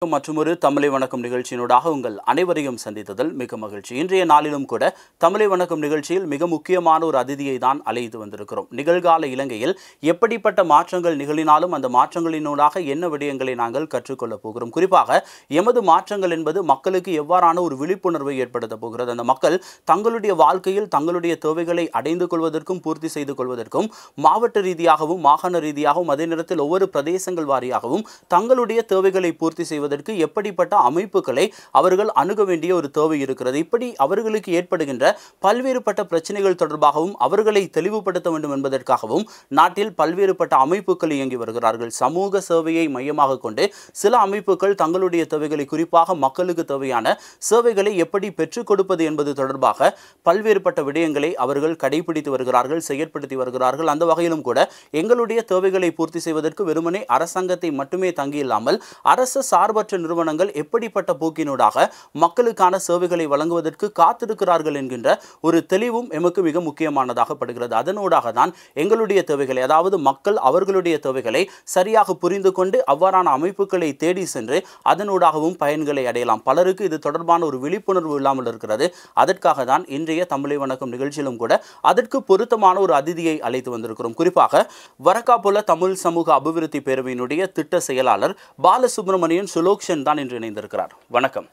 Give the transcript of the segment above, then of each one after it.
மற்றொரு தமிழை வணக்கம் நிகழ்ச்சியினூடாக உங்கள் அனைவரையும் சந்தித்ததில் மிக மகிழ்ச்சி. இன்றைய நாளிலும் கூட தமிழை வணக்கம் நிகழ்ச்சியில் மிக முக்கியமான ஒரு அதிதியை தான் அழைத்து வந்திருக்கிறோம். நிகழ்கால இலங்கையில் எப்படிப்பட்ட மாற்றங்கள் நிகழினாலும் அந்த மாற்றங்களினூடாக என்ன விடயங்களை நாங்கள் கற்றுக்கொள்ளப் போகிறோம். குறிப்பாக எமது மாற்றங்கள் என்பது மக்களுக்கு எவ்வாறான ஒரு விழிப்புணர்வை ஏற்படுத்த போகிறது. அந்த மக்கள் தங்களுடைய வாழ்க்கையில் தங்களுடைய தேவைகளை அடைந்து கொள்வதற்கும் பூர்த்தி செய்து கொள்வதற்கும் மாவட்ட ரீதியாகவும் மாகாண ரீதியாகவும் அதே நேரத்தில் ஒவ்வொரு பிரதேசங்கள் வாரியாகவும் தங்களுடைய தேவைகளை பூர்த்தி செய்வது எப்படிப்பட்ட அமைப்புகளை அவர்கள் அணுக வேண்டிய ஒரு தேவை இருக்கிறது. இப்படி அவர்களுக்கு ஏற்படுகின்ற பல்வேறுபட்ட பிரச்சனைகள் தொடர்பாகவும் அவர்களை தெளிவுபடுத்த வேண்டும் என்பதற்காகவும் நாட்டில் பல்வேறுபட்ட அமைப்புகள் இயங்கி வருகிறார்கள். சமூக சேவையை மையமாக கொண்டு சில அமைப்புகள் தங்களுடைய தேவைகளை, குறிப்பாக மக்களுக்கு தேவையான சேவைகளை எப்படி பெற்றுக் கொடுப்பது என்பது தொடர்பாக பல்வேறுபட்ட விடயங்களை அவர்கள் கடைபிடித்து வருகிறார்கள், செயற்படுத்தி வருகிறார்கள். அந்த வகையிலும் கூட எங்களுடைய தேவைகளை பூர்த்தி செய்வதற்கு வெறுமனே அரசாங்கத்தை மட்டுமே தங்கியில்லாமல் அரசு சார்பற்ற நிறுவனங்கள் எப்படிப்பட்ட போக்கினூடாக மக்களுக்கான சேவைகளை வழங்குவதற்கு காத்திருக்கிறார்கள் என்கின்ற ஒரு தெளிவும் எமக்கு மிக முக்கியமானதாக படுகிறது. அதனூடாக தான் எங்களுடைய தேவைகளை, அதாவது மக்கள் அவர்களுடைய தேவைகளை சரியாக புரிந்து கொண்டு அவ்வாறான அமைப்புகளை தேடி சென்று அதனூடாகவும் பயன்களை அடையலாம். பலருக்கு இது தொடர்பான ஒரு விழிப்புணர்வு இல்லாமல் இருக்கிறது. அதற்காக தான் இன்றைய தமிழை வணக்கம் நிகழ்ச்சியிலும் கூட அதற்கு பொருத்தமான ஒரு அதிதியை அழைத்து வந்திருக்கிறோம். குறிப்பாக வரக்காபுல தமிழ் சமூக அபிவிருத்தி பேரவையினுடைய திட்ட செயலாளர் பாலசுப்ரமணியன் சுலோக்ஷன் தான் இன்று இணைந்திருக்கிறார். வணக்கம்.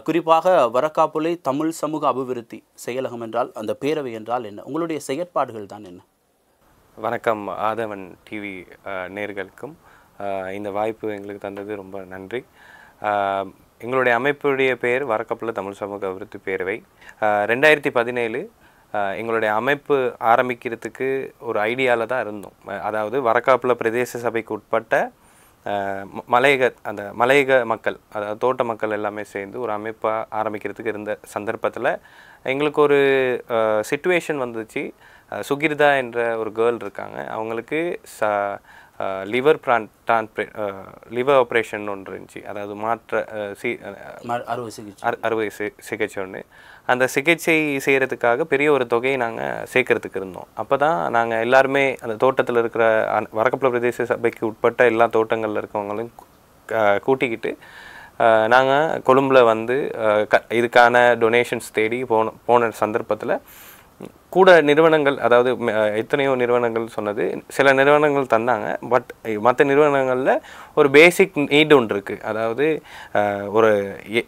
குறிப்பாக வரக்காபுலை தமிழ் சமூக அபிவிருத்தி செயலகம் என்றால், அந்த பேரவை என்றால் என்ன, உங்களுடைய செயற்பாடுகள் தான் என்ன? வணக்கம் ஆதவன் டிவி நேயர்களுக்கும் இந்த வாய்ப்பு எங்களுக்கு தந்தது ரொம்ப நன்றி. எங்களுடைய அமைப்புடைய பெயர் வரக்காபுல தமிழ் சமூக அபிவிருத்தி பேரவை. 2017 எங்களுடைய அமைப்பு ஆரம்பிக்கிறதுக்கு ஒரு ஐடியாவில் தான் இருந்தோம். அதாவது வரக்காபுல பிரதேச சபைக்கு உட்பட்ட மலையக மக்கள், அதாவது தோட்ட மக்கள் எல்லாமே சேர்ந்து ஒரு அமைப்பாக ஆரம்பிக்கிறதுக்கு இருந்த சந்தர்ப்பத்தில் எங்களுக்கு ஒரு சிச்சுவேஷன் வந்துச்சு. சுகிர்தா என்ற ஒரு கேர்ள் இருக்காங்க. அவங்களுக்கு லிவர் ஆப்ரேஷன் ஒன்று இருந்துச்சு. அதாவது அறுவை சிகிச்சை ஒன்று. அந்த சிகிச்சை செய்கிறதுக்காக பெரிய ஒரு தொகையை நாங்கள் சேர்க்கறதுக்கு இருந்தோம். அப்போ தான் நாங்கள் எல்லாருமே அந்த தோட்டத்தில் இருக்கிற வரக்காபுல பிரதேச சபைக்கு உட்பட்ட எல்லா தோட்டங்களில் இருக்கவங்களையும் கூட்டிக்கிட்டு நாங்கள் கொழும்பில் வந்து இதுக்கான டொனேஷன்ஸ் தேடி போன சந்தர்ப்பத்தில் கூட நிறுவனங்கள், அதாவது எத்தனையோ நிறுவனங்கள் சொன்னது, சில நிறுவனங்கள் தந்தாங்க. பட் மற்ற நிறுவனங்களில் ஒரு பேசிக் நீட் ஒன்று இருக்குது. அதாவது ஒரு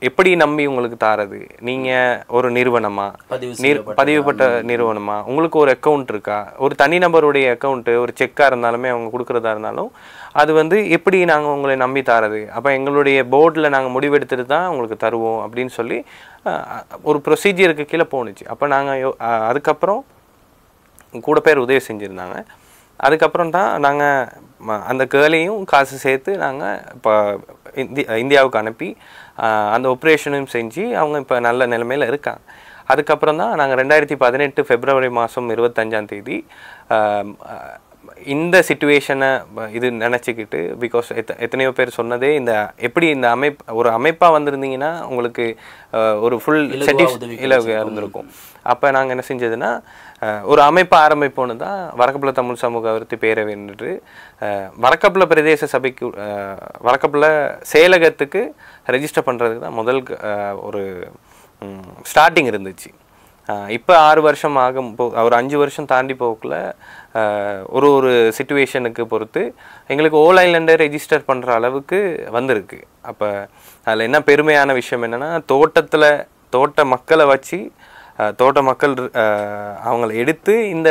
எப்படி நம்பி உங்களுக்கு தாரது, நீங்கள் ஒரு நிறுவனமா, பதிவுப்பட்ட நிறுவனமா, உங்களுக்கு ஒரு அக்கௌண்ட் இருக்கா, ஒரு தனிநபருடைய அக்கௌண்ட்டு, ஒரு செக்காக இருந்தாலுமே அவங்க கொடுக்குறதா இருந்தாலும் அது வந்து எப்படி நாங்கள் உங்களை நம்பி தாரது, அப்போ எங்களுடைய போர்டில் நாங்கள் முடிவெடுத்துட்டு தான் உங்களுக்கு தருவோம் அப்படின்னு சொல்லி ஒரு ப்ரொசீஜருக்கு கீழே போணுச்சு. அப்போ நாங்கள் அதுக்கப்புறம் கூட பேர் உதவி செஞ்சுருந்தாங்க. அதுக்கப்புறம் தான் நாங்கள் அந்த கேர்ளையும் காசு சேர்த்து நாங்கள் இப்போ இந்தியாவுக்கு அனுப்பி அந்த ஆப்ரேஷனையும் செஞ்சு அவங்க இப்போ நல்ல நிலைமையில் இருக்காங்க. அதுக்கப்புறம் தான் நாங்கள் 2018 பிப்ரவரி மாதம் 25 இந்த சிச்சுவேஷனை இது நினச்சிக்கிட்டு, பிகாஸ் எத்தனையோ பேர் சொன்னதே இந்த எப்படி இந்த ஒரு அமைப்பாக வந்திருந்தீங்கன்னா உங்களுக்கு ஒரு ஃபுல் செட்டில் இருந்திருக்கும். அப்போ நாங்கள் என்ன செஞ்சதுன்னா ஒரு அமைப்பை ஆரம்பிப்போன்னு தான் வரக்காபுல தமிழ் சமூக அபிவிருத்தி பேரவை என்று வரக்காபுல பிரதேச சபைக்கு வரக்காபுல செயலகத்துக்கு ரெஜிஸ்டர் பண்ணுறதுக்கு தான் முதல் ஒரு ஸ்டார்டிங் இருந்துச்சு. இப்போ 6 வருஷம் ஆகும், ஒரு 5 வருஷம் தாண்டி போகக்குள்ள ஒரு சிச்சுவேஷனுக்கு பொறுத்து எங்களுக்கு ஓல் ஐலண்டை ரெஜிஸ்டர் பண்ணுற அளவுக்கு வந்திருக்கு. அப்போ அதில் என்ன பெருமையான விஷயம் என்னென்னா, தோட்ட மக்களை வச்சு தோட்ட மக்கள் அவங்கள எடுத்து இந்த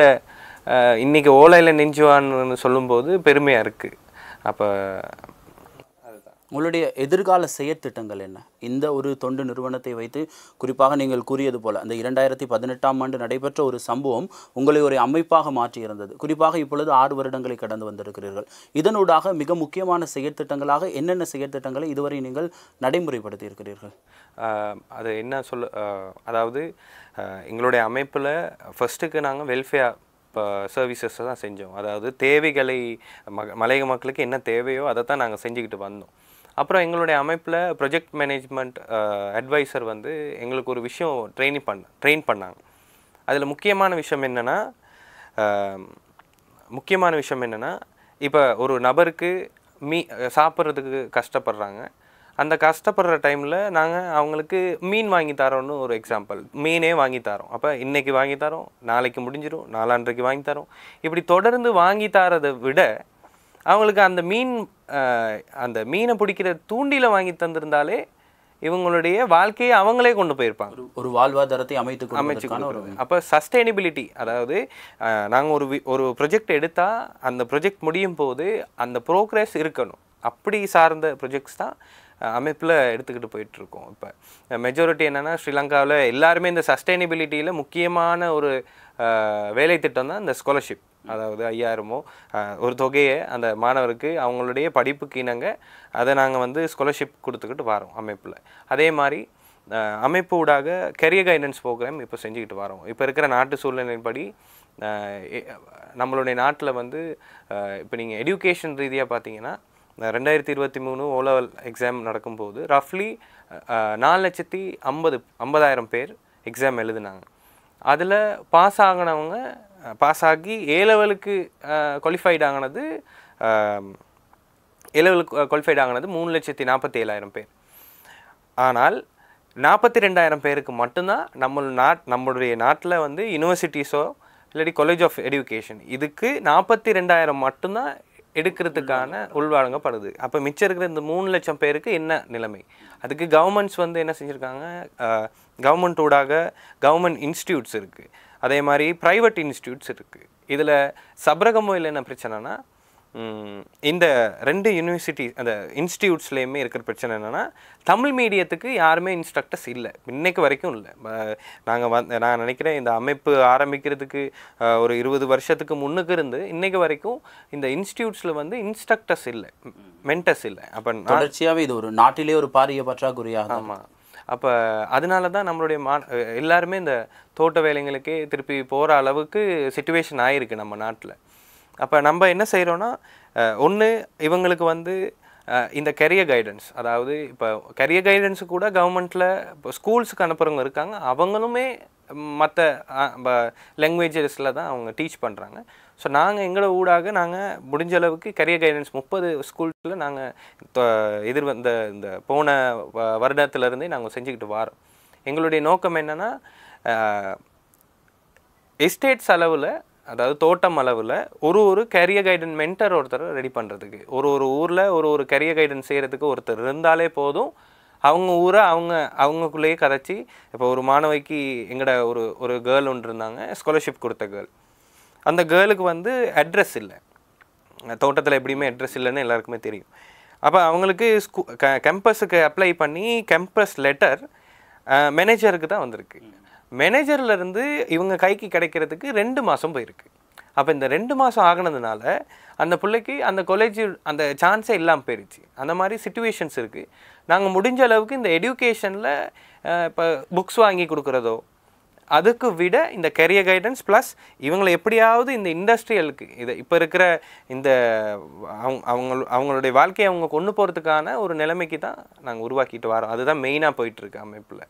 இன்றைக்கி ஓல் ஐலண்ட் நெஞ்சுவான்னு சொல்லும்போது பெருமையாக இருக்குது. அப்போ உங்களுடைய எதிர்கால செயற்திட்டங்கள் என்ன? இந்த ஒரு தொண்டு நிறுவனத்தை வைத்து, குறிப்பாக நீங்கள் கூறியது போல அந்த 2018 நடைபெற்ற ஒரு சம்பவம் உங்களை ஒரு அமைப்பாக மாற்றியிருந்தது. குறிப்பாக இப்பொழுது 6 வருடங்களை கடந்து வந்திருக்கிறீர்கள். இதனூடாக மிக முக்கியமான செயற்திட்டங்களாக என்னென்ன செயற்திட்டங்களை இதுவரை நீங்கள் நடைமுறைப்படுத்தி இருக்கிறீர்கள்? அது என்ன அதாவது எங்களுடைய அமைப்பில் ஃபஸ்ட்டுக்கு நாங்கள் வெல்ஃபேர் சர்வீசஸை தான் செஞ்சோம். அதாவது தேவைகளை மலையக மக்களுக்கு என்ன தேவையோ அதை தான் நாங்கள் செஞ்சுக்கிட்டு வந்தோம். அப்புறம் எங்களுடைய அமைப்பில் ப்ரொஜெக்ட் மேனேஜ்மெண்ட் அட்வைசர் வந்து எங்களுக்கு ஒரு விஷயம் ட்ரெயின் பண்ணாங்க. அதில் முக்கியமான விஷயம் என்னென்னா இப்போ ஒரு நபருக்கு சாப்பிட்றதுக்கு கஷ்டப்படுறாங்க. அந்த கஷ்டப்படுற டைமில் நாங்கள் அவங்களுக்கு மீன் வாங்கி தரோன்னு ஒரு எக்ஸாம்பிள், மீனே வாங்கி தரோம். அப்போ இன்றைக்கி வாங்கி தரோம், நாளைக்கு முடிஞ்சிடும், நாளான்றைக்கு வாங்கி தரோம். இப்படி தொடர்ந்து வாங்கி தரதை விட அவங்களுக்கு அந்த மீனை பிடிக்கிற தூண்டில வாங்கி தந்திருந்தாலே இவங்களுடைய வாழ்க்கையை அவங்களே கொண்டு போயிருப்பாங்க, ஒரு வாழ்வாதாரத்தை அமைச்சு. அப்போ சஸ்டைனபிலிட்டி, அதாவது நாங்கள் ஒரு ப்ரொஜெக்ட் எடுத்தால் அந்த ப்ரொஜெக்ட் முடியும் போது அந்த ப்ரோக்ரஸ் இருக்கணும். அப்படி சார்ந்த ப்ரொஜெக்ட்ஸ் தான் அமைப்பில் எடுத்துக்கிட்டு போயிட்டுருக்கோம். இப்போ மெஜாரிட்டி என்னென்னா ஸ்ரீலங்காவில் எல்லாருமே இந்த சஸ்டைனபிலிட்டியில் முக்கியமான ஒரு வேலை திட்டம் தான் இந்த ஸ்காலர்ஷிப். அதாவது 5000 ஒரு தொகையை அந்த மாணவருக்கு அவங்களுடைய படிப்புக்கு இணங்க அதை நாங்கள் ஸ்காலர்ஷிப் கொடுத்துக்கிட்டு வரோம் அமைப்பில். அதே மாதிரி அமைப்பு ஊடாக கெரியர் கைடன்ஸ் ப்ரோக்ராம் இப்போ செஞ்சுக்கிட்டு வரோம். இப்போ இருக்கிற நாட்டு சூழ்நிலைப்படி நம்மளுடைய நாட்டில் இப்போ நீங்கள் எஜுகேஷன் ரீதியாக பார்த்தீங்கன்னா 2023 ஓலெவல் எக்ஸாம் நடக்கும்போது ரஃப்லி 4,50,000 பேர் எக்ஸாம் எழுதுனாங்க. அதில் பாஸ் ஆகி ஏலெவலுக்கு குவாலிஃபைட் ஆகினது 3,47,000 பேர். ஆனால் 42,000 பேருக்கு மட்டும்தான் நம்மளுடைய நாட்டில் யூனிவர்சிட்டிஸோ இல்லாட்டி காலேஜ் ஆஃப் எஜுகேஷன் இதுக்கு 42,000 மட்டும்தான் எடுக்கிறதுக்கான உள்வாங்கப்படுது. அப்போ மிச்சம் இருக்கிற இந்த 3 லட்சம் பேருக்கு என்ன நிலைமை? அதுக்கு கவர்மெண்ட்ஸ் என்ன செஞ்சுருக்காங்க, கவர்மெண்ட் ஊடாக கவர்மெண்ட் இன்ஸ்டியூட்ஸ் இருக்குது, அதே மாதிரி ப்ரைவேட் இன்ஸ்டியூட்ஸ் இருக்குது. இதில் சப்ரகமோயில் என்ன பிரச்சனைனா, இந்த 2 யூனிவர்சிட்டி அந்த இன்ஸ்டியூட்ஸ்லேயுமே இருக்கிற பிரச்சனை என்னென்னா, தமிழ் மீடியத்துக்கு யாருமே இன்ஸ்ட்ரக்டர்ஸ் இல்லை, இன்றைக்கு வரைக்கும் இல்லை. நான் நினைக்கிறேன் இந்த அமைப்பு ஆரம்பிக்கிறதுக்கு ஒரு 20 வருஷத்துக்கு முன்னுக்கு இருந்து இன்றைக்கு வரைக்கும் இந்த இன்ஸ்டியூட்ஸில் இன்ஸ்ட்ரக்டர்ஸ் இல்லை, மென்டர்ஸ் இல்லை. அப்போ தொடர்ச்சியாகவே இது ஒரு நாட்டிலே ஒரு பாரிய பற்றாக்குறையாக. ஆமாம். அப்போ அதனால தான் நம்மளுடைய எல்லாருமே இந்த தோட்ட வேலைங்களுக்கே திருப்பி போகிற அளவுக்கு சிச்சுவேஷன் ஆகிருக்கு நம்ம நாட்டில். அப்போ நம்ம என்ன செய்கிறோன்னா, ஒன்று இவங்களுக்கு இந்த கெரியர் கைடன்ஸ், அதாவது இப்போ கெரியர் கைடன்ஸு கூட கவர்மெண்ட்டில் இப்போ ஸ்கூல்ஸுக்கு அனுப்புகிறவங்க இருக்காங்க, அவங்களுமே மற்ற லாங்குவேஜஸில் தான் அவங்க டீச் பண்ணுறாங்க. ஸோ நாங்கள் எங்களோட ஊடாக நாங்கள் முடிஞ்ச அளவுக்கு கெரியர் கைடன்ஸ் 30 ஸ்கூல்ஸில் நாங்கள் இந்த போன வருடத்துலேருந்தே நாங்கள் செஞ்சுக்கிட்டு வரோம். எங்களுடைய நோக்கம் என்னென்னா, எஸ்டேட்ஸ் அளவில், அதாவது தோட்டம் அளவில் ஒரு கெரியர் கைடன்ஸ் மென்டர் ஒருத்தர் ரெடி பண்ணுறதுக்கு, ஒரு ஊரில் ஒரு கெரியர் கைடன்ஸ் செய்கிறதுக்கு ஒருத்தர் இருந்தாலே போதும். அவங்க ஊரை அவங்களுக்குள்ளேயே கதைச்சி, இப்போ ஒரு மாணவிக்கு எங்கட ஒரு கேர்ள் ஒன்று இருந்தாங்க, ஸ்காலர்ஷிப் கொடுத்த கேர்ள். அந்த கேர்ளுக்கு அட்ரஸ் இல்லை, தோட்டத்தில் எப்படியுமே அட்ரஸ் இல்லைன்னு எல்லாருக்குமே தெரியும். அப்போ அவங்களுக்கு கேம்பஸுக்கு அப்ளை பண்ணி கேம்பஸ் லெட்டர் மேனேஜருக்கு தான் வந்திருக்கு. மேனேஜர்லேருந்து இவங்க கைக்கு கிடைக்கிறதுக்கு 2 மாதம் போயிருக்கு. அப்போ இந்த 2 மாதம் ஆகினதுனால அந்த பிள்ளைக்கு அந்த காலேஜ் அந்த சான்ஸே இல்லாமல் போயிடுச்சு. அந்த மாதிரி சிச்சுவேஷன்ஸ் இருக்குது. நாங்கள் முடிஞ்ச அளவுக்கு இந்த எஜுகேஷனில் இப்போ புக்ஸ் வாங்கி கொடுக்குறதோ அதுக்கு விட இந்த கெரியர் கைடன்ஸ் ப்ளஸ் இவங்களை எப்படியாவது இந்த இண்டஸ்ட்ரியலுக்கு இதை இப்போ இருக்கிற இந்த அவங்களுடைய வாழ்க்கையை அவங்க கொண்டு போகிறதுக்கான ஒரு நிலைமைக்கு தான் நாங்கள் உருவாக்கிட்டு வரோம். அதுதான் மெயினாக போயிட்டுருக்கு அமைப்பில்.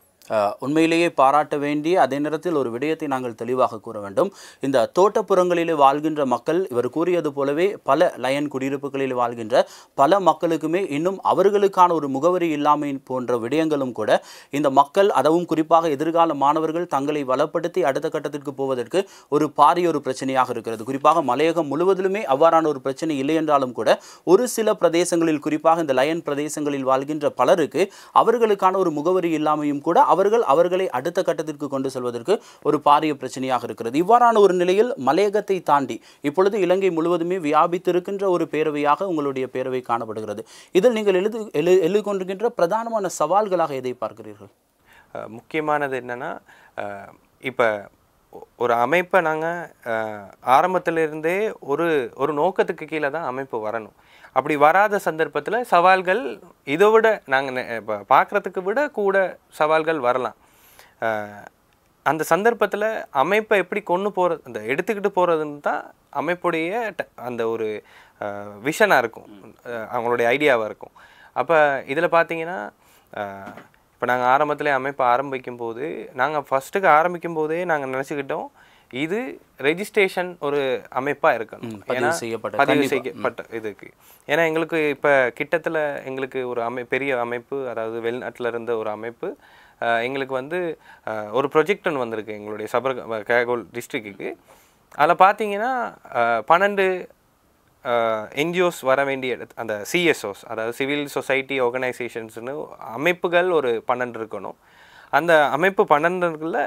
உண்மையிலேயே பாராட்ட வேண்டிய அதே நேரத்தில் ஒரு விடயத்தை நாங்கள் தெளிவாக கூற வேண்டும். இந்த தோட்டப்புறங்களிலே வாழ்கின்ற மக்கள், இவர் கூறியது போலவே பல லயன் குடியிருப்புகளில் வாழ்கின்ற பல மக்களுக்குமே இன்னும் அவர்களுக்கான ஒரு முகவரி இல்லாமை போன்ற விடயங்களும் கூட இந்த மக்கள், அதுவும் குறிப்பாக எதிர்கால மாணவர்கள் தங்களை வளப்படுத்தி அடுத்த கட்டத்திற்கு போவதற்கு ஒரு பாரிய ஒரு பிரச்சனையாக இருக்கிறது. குறிப்பாக மலையகம் முழுவதிலுமே அவ்வாறான ஒரு பிரச்சனை இல்லை என்றாலும் கூட ஒரு சில பிரதேசங்களில், குறிப்பாக இந்த லயன் பிரதேசங்களில் வாழ்கின்ற பலருக்கு அவர்களுக்கான ஒரு முகவரி இல்லாமையும் கூட அவர்களை அடுத்த கட்டத்திற்கு கொண்டு செல்வதற்கு ஒரு பாரிய பிரச்சனையாக இருக்கிறது. இவ்வாறான ஒரு நிலையில் மலையகத்தை தாண்டி இப்பொழுது இலங்கை முழுவதுமே வியாபித்திருக்கின்ற ஒரு பேரவையாக உங்களுடைய பேரவை காணப்படுகிறது. இதில் நீங்கள் எதிர்கொண்டிருக்கின்ற பிரதானமான சவால்களாக எதை பார்க்கிறீர்கள்? முக்கியமானது என்னன்னா, இப்போ ஒரு அமைப்பை நாங்கள் ஆரம்பத்திலிருந்தே ஒரு நோக்கத்துக்கு கீழே தான் அமைப்பு வரணும். அப்படி வராத சந்தர்ப்பத்தில் சவால்கள் இதை விட நாங்கள் இப்போ பார்க்குறதுக்கு விட கூட சவால்கள் வரலாம். அந்த சந்தர்ப்பத்தில் அமைப்பை எப்படி கொண்டு போகிறது, அந்த எடுத்துக்கிட்டு போகிறதுன்னு தான் அமைப்புடைய அந்த ஒரு விஷனாக இருக்கும், அவங்களுடைய ஐடியாவாக இருக்கும். அப்போ இதில் பார்த்தீங்கன்னா, இப்போ நாங்கள் ஆரம்பத்தில் அமைப்பை ஆரம்பிக்கும் போது நாங்கள் ஃபஸ்ட்டுக்கு ஆரம்பிக்கும் போதே நாங்கள் நினச்சிக்கிட்டோம், இது ரெஜிஸ்ட்ரேஷன் ஒரு அமைப்பாக இருக்கணும். ஏன்னா பதிவு செய்யப்பட்ட இதுக்கு. ஏன்னா எங்களுக்கு இப்போ கிட்டத்தில் எங்களுக்கு ஒரு பெரிய அமைப்பு, அதாவது வெளிநாட்டில் இருந்த ஒரு அமைப்பு எங்களுக்கு வந்து ஒரு ப்ரொஜெக்ட் ஒன்று வந்திருக்கு எங்களுடைய கேகோல் டிஸ்ட்ரிக்ட்டுக்கு. அதில் பார்த்தீங்கன்னா 12 என்ஜிஓஸ் வர வேண்டிய அந்த சிஎஸ்ஓஸ், அதாவது சிவில் சொசைட்டி ஆர்கனைசேஷன்ஸ்னு அமைப்புகள் ஒரு 12 இருக்கணும். அந்த அமைப்பு 12க்குள்ள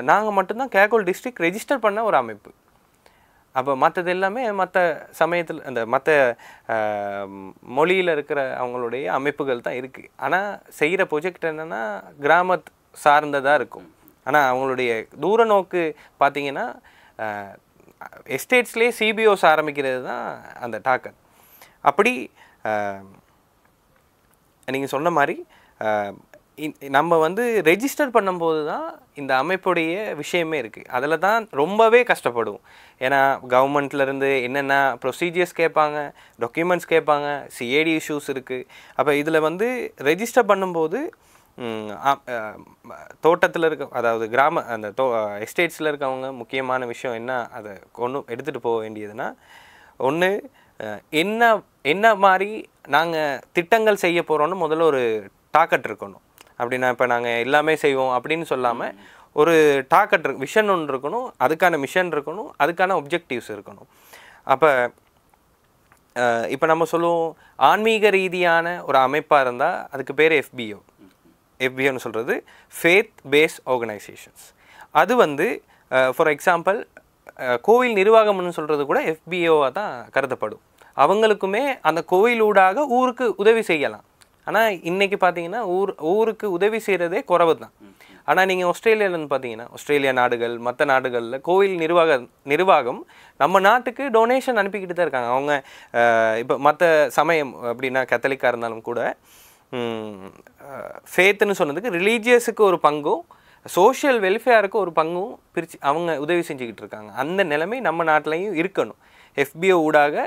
நாங்கள் மட்டும்தான் கேகோல் டிஸ்ட்ரிக்ட் ரெஜிஸ்டர் பண்ண ஒரு அமைப்பு. அப்போ மற்றது எல்லாமே மற்ற சமயத்தில் அந்த மற்ற மொழியில் இருக்கிற அவங்களுடைய அமைப்புகள் தான் இருக்குது. ஆனால் செய்கிற ப்ரொஜெக்ட் என்னென்னா கிராமத் சார்ந்ததாக இருக்கும். ஆனால் அவங்களுடைய தூர நோக்கு பார்த்திங்கன்னா எஸ்டேட்ஸ்லேயே சிபிஓஸ் ஆரம்பிக்கிறது தான் அந்த டாக்கர். அப்படி நீங்கள் சொன்ன மாதிரி நம்ம வந்து ரெஜிஸ்டர் பண்ணும்போது தான் இந்த அமைப்புடைய விஷயமே இருக்குது. அதில் தான் ரொம்பவே கஷ்டப்படுவோம். ஏன்னா கவர்மெண்ட்லேருந்து என்னென்ன ப்ரொசீஜர்ஸ் கேட்பாங்க, டாக்குமெண்ட்ஸ் கேட்பாங்க, சிஏடி இஷ்யூஸ் இருக்குது. அப்போ இதில் வந்து ரெஜிஸ்டர் பண்ணும்போது தோட்டத்தில் இருக்க, அதாவது அந்த எஸ்டேட்ஸில் இருக்கவங்க முக்கியமான விஷயம் என்ன, அதை எடுத்துகிட்டு போக வேண்டியதுன்னா, ஒன்று என்ன மாதிரி நாங்கள் திட்டங்கள் செய்ய போகிறோன்னு முதல்ல ஒரு டாக்கெட் இருக்கணும். அப்படின்னா இப்போ நாங்கள் எல்லாமே செய்வோம் அப்படின்னு சொல்லாமல் ஒரு டாக்கெட் விஷன் ஒன்று இருக்கணும், அதுக்கான மிஷன் இருக்கணும், அதுக்கான ஒப்ஜெக்டிவ்ஸ் இருக்கணும். அப்போ இப்போ நம்ம சொல்லுவோம் ஆன்மீக ரீதியான ஒரு அமைப்பாக இருந்தால் அதுக்கு பேர் எஃபிஓன்னு சொல்கிறது ஃபேத் பேஸ் ஆர்கனைசேஷன்ஸ். அது வந்து ஃபார் எக்ஸாம்பிள் கோவில் நிர்வாகம்னு சொல்கிறது கூட எஃபிஓவாக தான் கருதப்படும். அவங்களுக்குமே அந்த கோவிலூடாக ஊருக்கு உதவி செய்யலாம். ஆனால் இன்றைக்கி பார்த்தீங்கன்னா ஊருக்கு உதவி செய்கிறதே குறைவு தான். ஆனால் நீங்கள் ஆஸ்திரேலியாவில்னு பார்த்தீங்கன்னா, ஆஸ்திரேலியா நாடுகள் மற்ற நாடுகளில் கோவில் நிர்வாகம் நம்ம நாட்டுக்கு டொனேஷன் அனுப்பிக்கிட்டு தான் இருக்காங்க. அவங்க இப்போ மற்ற சமயம் அப்படின்னா கத்தலிக்காக இருந்தாலும் கூட ஃபேத்துன்னு சொன்னதுக்கு ரிலீஜியஸுக்கு ஒரு பங்கும் சோஷியல் வெல்ஃபேருக்கு ஒரு பங்கும் பிரித்து அவங்க உதவி செஞ்சுக்கிட்டு இருக்காங்க. அந்த நிலைமை நம்ம நாட்டிலையும் இருக்கணும். எஃபிஓ ஊடாக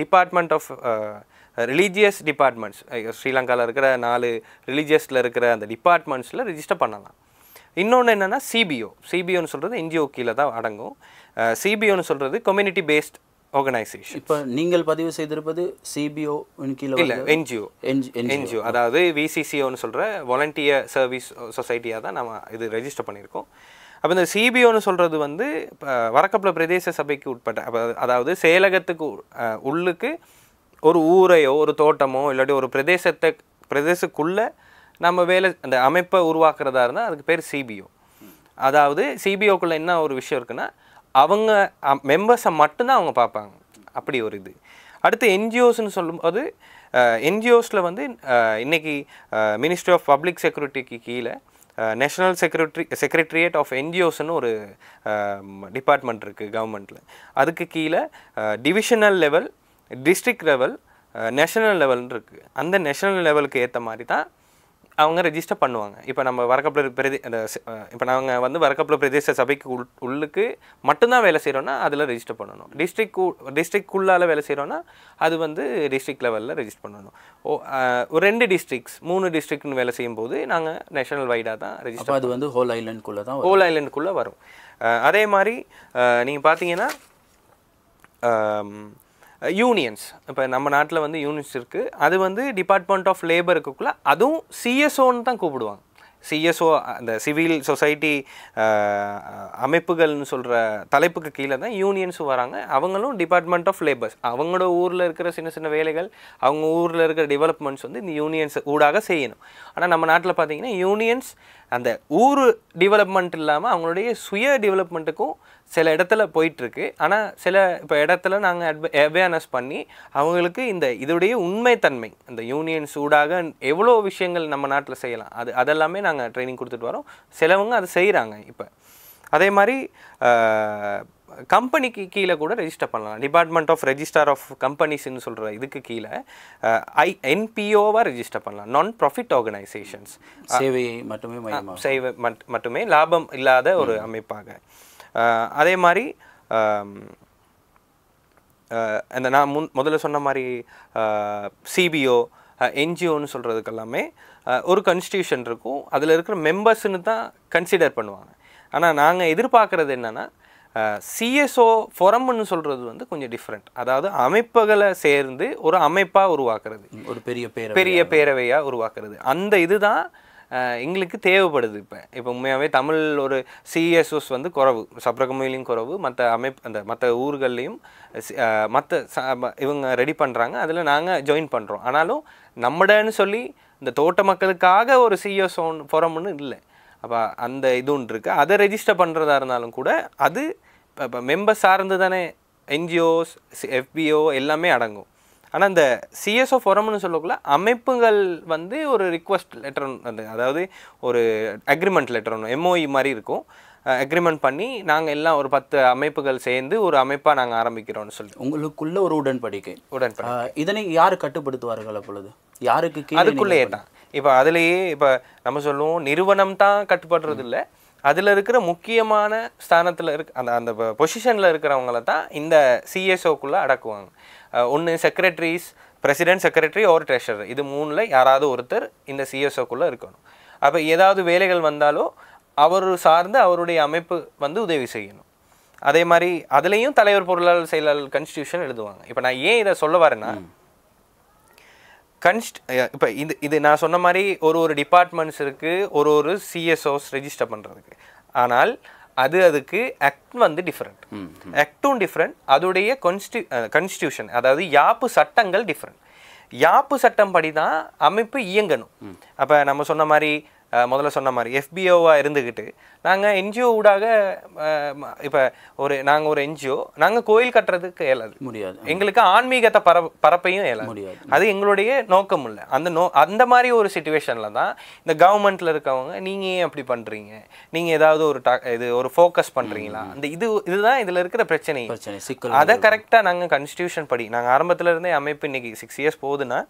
டிபார்ட்மெண்ட் ஆஃப் ரிலீஜியஸ் டிபார்ட்மெண்ட்ஸ், ஸ்ரீலங்காவில் இருக்கிற 4 ரிலீஜியஸில் இருக்கிற அந்த டிபார்ட்மெண்ட்ஸில் ரிஜிஸ்டர் பண்ணலாம். இன்னொன்று என்னென்னா சிபிஓன்னு சொல்கிறது என்ஜிஓ கீழே தான் அடங்கும். சிபிஓன்னு சொல்கிறது கம்யூனிட்டி பேஸ்ட் ஆர்கனைசேஷன். இப்போ நீங்கள் பதிவு செய்திருப்பது சிபிஓ கீழே இல்லை, என்ஜிஓ, அதாவது விசிசிஓன்னு சொல்கிற வாலண்டியர் சர்வீஸ் சொசைட்டியாக தான் நம்ம இது ரெஜிஸ்டர் பண்ணியிருக்கோம். அப்போ இந்த சிபிஓன்னு சொல்கிறது வந்து வரக்கப்புல பிரதேச சபைக்கு உட்பட்ட, அதாவது செயலகத்துக்கு உள்ளுக்கு ஒரு ஊரையோ ஒரு தோட்டமோ இல்லாட்டி ஒரு பிரதேசக்குள்ளே நம்ம அந்த அமைப்பை உருவாக்குறதா இருந்தால் அதுக்கு பேர் சிபிஓ. அதாவது சிபிஓக்குள்ளே என்ன ஒரு விஷயம் இருக்குன்னா, அவங்க மெம்பர்ஸை மட்டும்தான் அவங்க பார்ப்பாங்க. அப்படி ஒரு இது. அடுத்து என்ஜிஓஸ்ன்னு சொல்லும்போது என்ஜிஓஸில் வந்து இன்றைக்கி மினிஸ்ட்ரி ஆஃப் பப்ளிக் செக்யூரிட்டிக்கு கீழே நேஷ்னல் செக்ரட்டரியேட் ஆஃப் என்ஜிஓஸ்ன்னு ஒரு டிபார்ட்மெண்ட் இருக்குது கவர்மெண்ட்டில். அதுக்கு கீழே divisional level, district level, national லெவல்னு இருக்குது. அந்த நேஷனல் லெவலுக்கு ஏற்ற மாதிரி தான் அவங்க ரெஜிஸ்டர் பண்ணுவாங்க. இப்போ நம்ம இப்போ நாங்கள் வந்து வரக்கப்புல பிரதேச சபைக்கு உள்ளுக்கு மட்டும்தான் வேலை செய்கிறோன்னா அதில் ரெஜிஸ்டர் பண்ணணும். டிஸ்ட்ரிக்ட்குள்ளால் வேலை செய்கிறோன்னா அது வந்து டிஸ்ட்ரிக்ட் லெவலில் ரெஜிஸ்டர் பண்ணணும். ஒரு 2 டிஸ்ட்ரிக்ட்ஸ் 3 டிஸ்ட்ரிக்ட்னு வேலை செய்யும்போது நாங்கள் நேஷனல் வைடாக தான் ரெஜிஸ்டர். அது வந்து ஹோல் ஐலண்டுக்குள்ளே வரும். அதே மாதிரி நீங்கள் பார்த்தீங்கன்னா யூனியன்ஸ், இப்போ நம்ம நாட்டில் வந்து யூனியன்ஸ் இருக்குது. அது வந்து டிபார்ட்மெண்ட் ஆஃப் லேபருக்குள்ளே அதுவும் சிஎஸ்ஓன்னு தான் கூப்பிடுவாங்க. சிஎஸ்ஓ அந்த சிவில் சொசைட்டி அமைப்புகள்னு சொல்கிற தலைப்புக்கு கீழே தான் யூனியன்ஸும் வராங்க. அவங்களும் டிபார்ட்மெண்ட் ஆஃப் லேபர்ஸ், அவங்களோட ஊரில் இருக்கிற சின்ன சின்ன வேலைகள், அவங்க ஊரில் இருக்கிற டெவலப்மெண்ட்ஸ் வந்து இந்த யூனியன்ஸ் ஊடாக செய்யணும். ஆனால் நம்ம நாட்டில் பார்த்தீங்கன்னா யூனியன்ஸ் அந்த ஊர் டெவலப்மெண்ட் இல்லாமல் அவங்களுடைய சுய டெவலப்மெண்ட்டுக்கும் சில இடத்துல போயிட்டுருக்கு. ஆனால் சில இப்போ இடத்துல நாங்கள் அவேர்னஸ் பண்ணி அவங்களுக்கு இதோடைய உண்மைத்தன்மை, இந்த யூனியன்ஸ் ஊடாக எவ்வளோ விஷயங்கள் நம்ம நாட்டில் செய்யலாம், அதெல்லாமே நாங்கள் ட்ரைனிங் கொடுத்துட்டு வரோம். சிலவங்க அதை செய்கிறாங்க. இப்போ அதே மாதிரி கம்பெனிக்கு கீழே கூட ரெஜிஸ்டர் பண்ணலாம். டிபார்ட்மெண்ட் ஆஃப் ரெஜிஸ்டர் ஆஃப் கம்பெனிஸ்ன்னு சொல்கிற இதுக்கு கீழே என்பிஓவாக ரெஜிஸ்டர் பண்ணலாம். நான் ப்ராஃபிட் ஆர்கனைசேஷன்ஸ், சேவை மட்டுமே லாபம் இல்லாத ஒரு அமைப்பாக. அதே மாதிரி அந்த நான் முதல்ல சொன்ன மாதிரி சிபிஓ என்ஜிஓன்னு சொல்கிறதுக்கெல்லாமே ஒரு கான்ஸ்டியூஷன் இருக்கும். அதில் இருக்கிற மெம்பர்ஸ்ன்னு தான் கன்சிடர் பண்ணுவாங்க. ஆனால் நாங்கள் எதிர்பார்க்குறது என்னென்னா, சிஎஸ்ஓ ஃபொரம்னு சொல்கிறது வந்து கொஞ்சம் டிஃப்ரெண்ட். அதாவது அமைப்புகளை சேர்ந்து ஒரு அமைப்பாக உருவாக்குறது, ஒரு பெரிய பேரவையாக உருவாக்குறது. அந்த இதுதான் எங்களுக்கு தேவைப்படுது. இப்போ உண்மையாகவே தமிழ் ஒரு சிஎஸ்ஓஸ் வந்து குறவு, சப்ரகமையிலையும் குறவு, மற்ற ஊர்கள்லேயும் இவங்க ரெடி பண்ணுறாங்க, அதில் நாங்கள் ஜாயின் பண்ணுறோம். ஆனாலும் நம்மடன்னு சொல்லி இந்த தோட்ட மக்களுக்காக ஒரு சிஎஸ்ஓ ஃபோரம்னு இல்லை. அப்போ அந்த இது ஒன்று இருக்குது. அதை ரெஜிஸ்டர் பண்ணுறதா இருந்தாலும் கூட அது இப்போ மெம்பர்ஸ் சார்ந்து தானே, என்ஜிஓஸ், எஃபிஓ எல்லாமே அடங்கும். ஆனால் இந்த சிஎஸ்ஓ ஃபோரம்னு சொல்லக்குள்ள அமைப்புகள் வந்து ஒரு ரிக்வஸ்ட் லெட்டர், அதாவது ஒரு அக்ரிமெண்ட் லெட்டர் ஒன்று எம்ஓஇ மாதிரி இருக்கும். அக்ரிமெண்ட் பண்ணி நாங்கள் எல்லாம் ஒரு 10 அமைப்புகள் சேர்ந்து ஒரு அமைப்பாக நாங்கள் ஆரம்பிக்கிறோம்னு சொல்லி உங்களுக்குள்ள ஒரு உடன்படிக்கை. இதனை யார் கட்டுப்படுத்துவார்கள்? அப்பொழுது யாருக்கு அதுக்குள்ளே ஏட்டான். இப்போ அதுலேயே இப்போ நம்ம சொல்லுவோம் நிறுவனம் தான் கட்டுப்படுறது இல்லை, அதில் இருக்கிற முக்கியமான ஸ்தானத்தில் அந்த பொசிஷனில் இருக்கிறவங்கள தான் இந்த சிஎஸ்ஓக்குள்ளே அடக்குவாங்க. ஒன்று செக்ரட்டரிஸ், பிரசிடென்ட், செக்ரட்டரி ஒரு ட்ரெஷரர், இது 3ல் யாராவது ஒருத்தர் இந்த சிஎஸ்ஓக்குள்ளே இருக்கணும். அப்போ ஏதாவது வேலைகள் வந்தாலோ அவர் சார்ந்து அவருடைய அமைப்பு வந்து உதவி செய்யணும். அதே மாதிரி அதுலேயும் தலைவர், பொருளாளர், செயலாளர் கான்ஸ்டியூஷன் எழுதுவாங்க. இப்போ நான் ஏன் இதை சொல்ல வரேன்னா, இப்போ இது நான் சொன்ன மாதிரி ஒரு டிபார்ட்மெண்ட்ஸ் இருக்குது, ஒரு சிஎஸ்ஓஸ் ரெஜிஸ்டர் பண்ணுறதுக்கு. ஆனால் அதுக்கு ஆக்ட் வந்து டிஃப்ரெண்ட், ஆக்டும் டிஃப்ரெண்ட், அதோடைய கான்ஸ்டியூஷன் அதாவது யாப்பு சட்டங்கள் டிஃப்ரெண்ட். யாப்பு சட்டம் படி தான் அமைப்பு இயங்கணும். அப்போ நம்ம சொன்ன மாதிரி முதல்ல சொன்ன மாதிரி எஃபிஓவாக இருந்துக்கிட்டு நாங்கள் என்ஜிஓ ஊடாக இப்போ நாங்கள் ஒரு என்ஜிஓ, நாங்கள் கோயில் கட்டுறதுக்கு இயலாது, முடியாது. எங்களுக்கு ஆன்மீகத்தை பரப்பையும் இயலாது, அது எங்களுடைய நோக்கம் இல்லை. அந்த மாதிரி ஒரு சிச்சுவேஷனில் தான் இந்த கவர்மெண்ட்டில் இருக்கவங்க நீங்கள் ஏன் அப்படி பண்ணுறீங்க, நீங்கள் ஏதாவது ஒரு ஃபோக்கஸ் பண்ணுறீங்களா, அந்த இதுதான் இதில் இருக்கிற பிரச்சனை. அதை கரெக்டாக நாங்கள் கான்ஸ்டியூஷன் படி நாங்கள் ஆரம்பத்தில் இருந்தே அமைப்பு இன்றைக்கி 6 இயர்ஸ் போகுதுன்னா,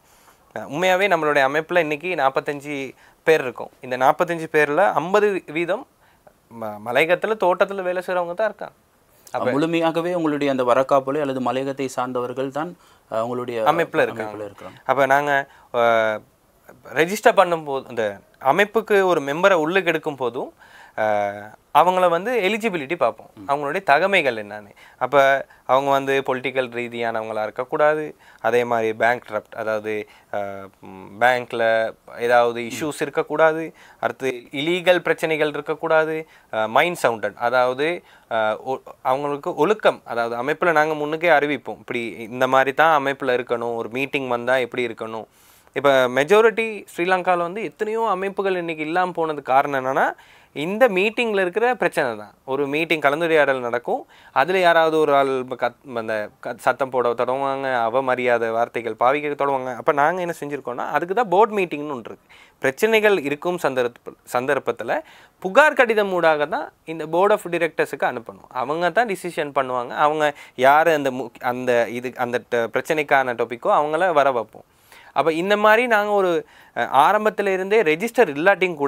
உண்மையாகவே நம்மளுடைய அமைப்பில் இன்றைக்கி 45 பேர் இருக்கும். இந்த 45 பேரில் 50% மலையகத்தில் தோட்டத்தில் வேலை செய்கிறவங்க தான் இருக்காங்க. அப்போ முழுமையாகவே உங்களுடைய அந்த வரக்காப்புலை அல்லது மலையகத்தை சார்ந்தவர்கள் தான் உங்களுடைய அமைப்பில் இருக்காங்க. அப்போ நாங்கள் ரெஜிஸ்டர் பண்ணும்போது, அந்த அமைப்புக்கு ஒரு மெம்பரை உள்ளுக்கு எடுக்கும் போதும் அவங்கள வந்து எலிஜிபிலிட்டி பார்ப்போம், அவங்களுடைய தகமைகள் என்னன்னு. அப்போ அவங்க வந்து பொலிட்டிக்கல் ரீதியானவங்களாக இருக்கக்கூடாது, அதே மாதிரி பேங்க்ரப்ட், அதாவது பேங்க்கில் ஏதாவது இஷ்யூஸ் இருக்கக்கூடாது, அடுத்து இலீகல் பிரச்சனைகள் இருக்கக்கூடாது, மைண்ட் சவுண்டட், அதாவது அவங்களுக்கு ஒழுக்கம், அதாவது அமைப்பில் நாங்கள் முன்னுக்கே அறிவிப்போம் இப்படி இந்த மாதிரி தான் அமைப்பில் இருக்கணும், ஒரு மீட்டிங் வந்தால் எப்படி இருக்கணும். இப்போ மெஜாரிட்டி ஸ்ரீலங்காவில் வந்து எத்தனையோ அமைப்புகள் இன்றைக்கி இல்லாமல் போனதுக்கு காரணம் என்னென்னா, இந்த மீட்டிங்கில் இருக்கிற பிரச்சனை தான். ஒரு மீட்டிங் கலந்துரையாடல் நடக்கும், அதில் யாராவது ஒரு ஆள் அந்த சத்தம் போட தொடங்குவாங்க, அவமரியாதை வார்த்தைகள் பாவிக்க தொடங்குவாங்க. அப்போ நாங்கள் என்ன செஞ்சுருக்கோன்னா, அதுக்கு தான் போர்ட் மீட்டிங்னு ஒன்று இருக்குது. பிரச்சனைகள் இருக்கும் சந்தர்ப்பத்தில் புகார் கடிதம் ஊடாக தான் இந்த போர்ட் ஆஃப் டிரெக்டர்ஸுக்கு அனுப்பணும். அவங்க தான் டிசிஷன் பண்ணுவாங்க, அவங்க யார் அந்த பிரச்சனைக்கான டாப்பிக்கோ அவங்கள வர வைப்போம். அப்போ இந்த மாதிரி நாங்கள் ஒரு ஆரம்பத்தில் இருந்தே ரெஜிஸ்டர் இல்லாட்டியும்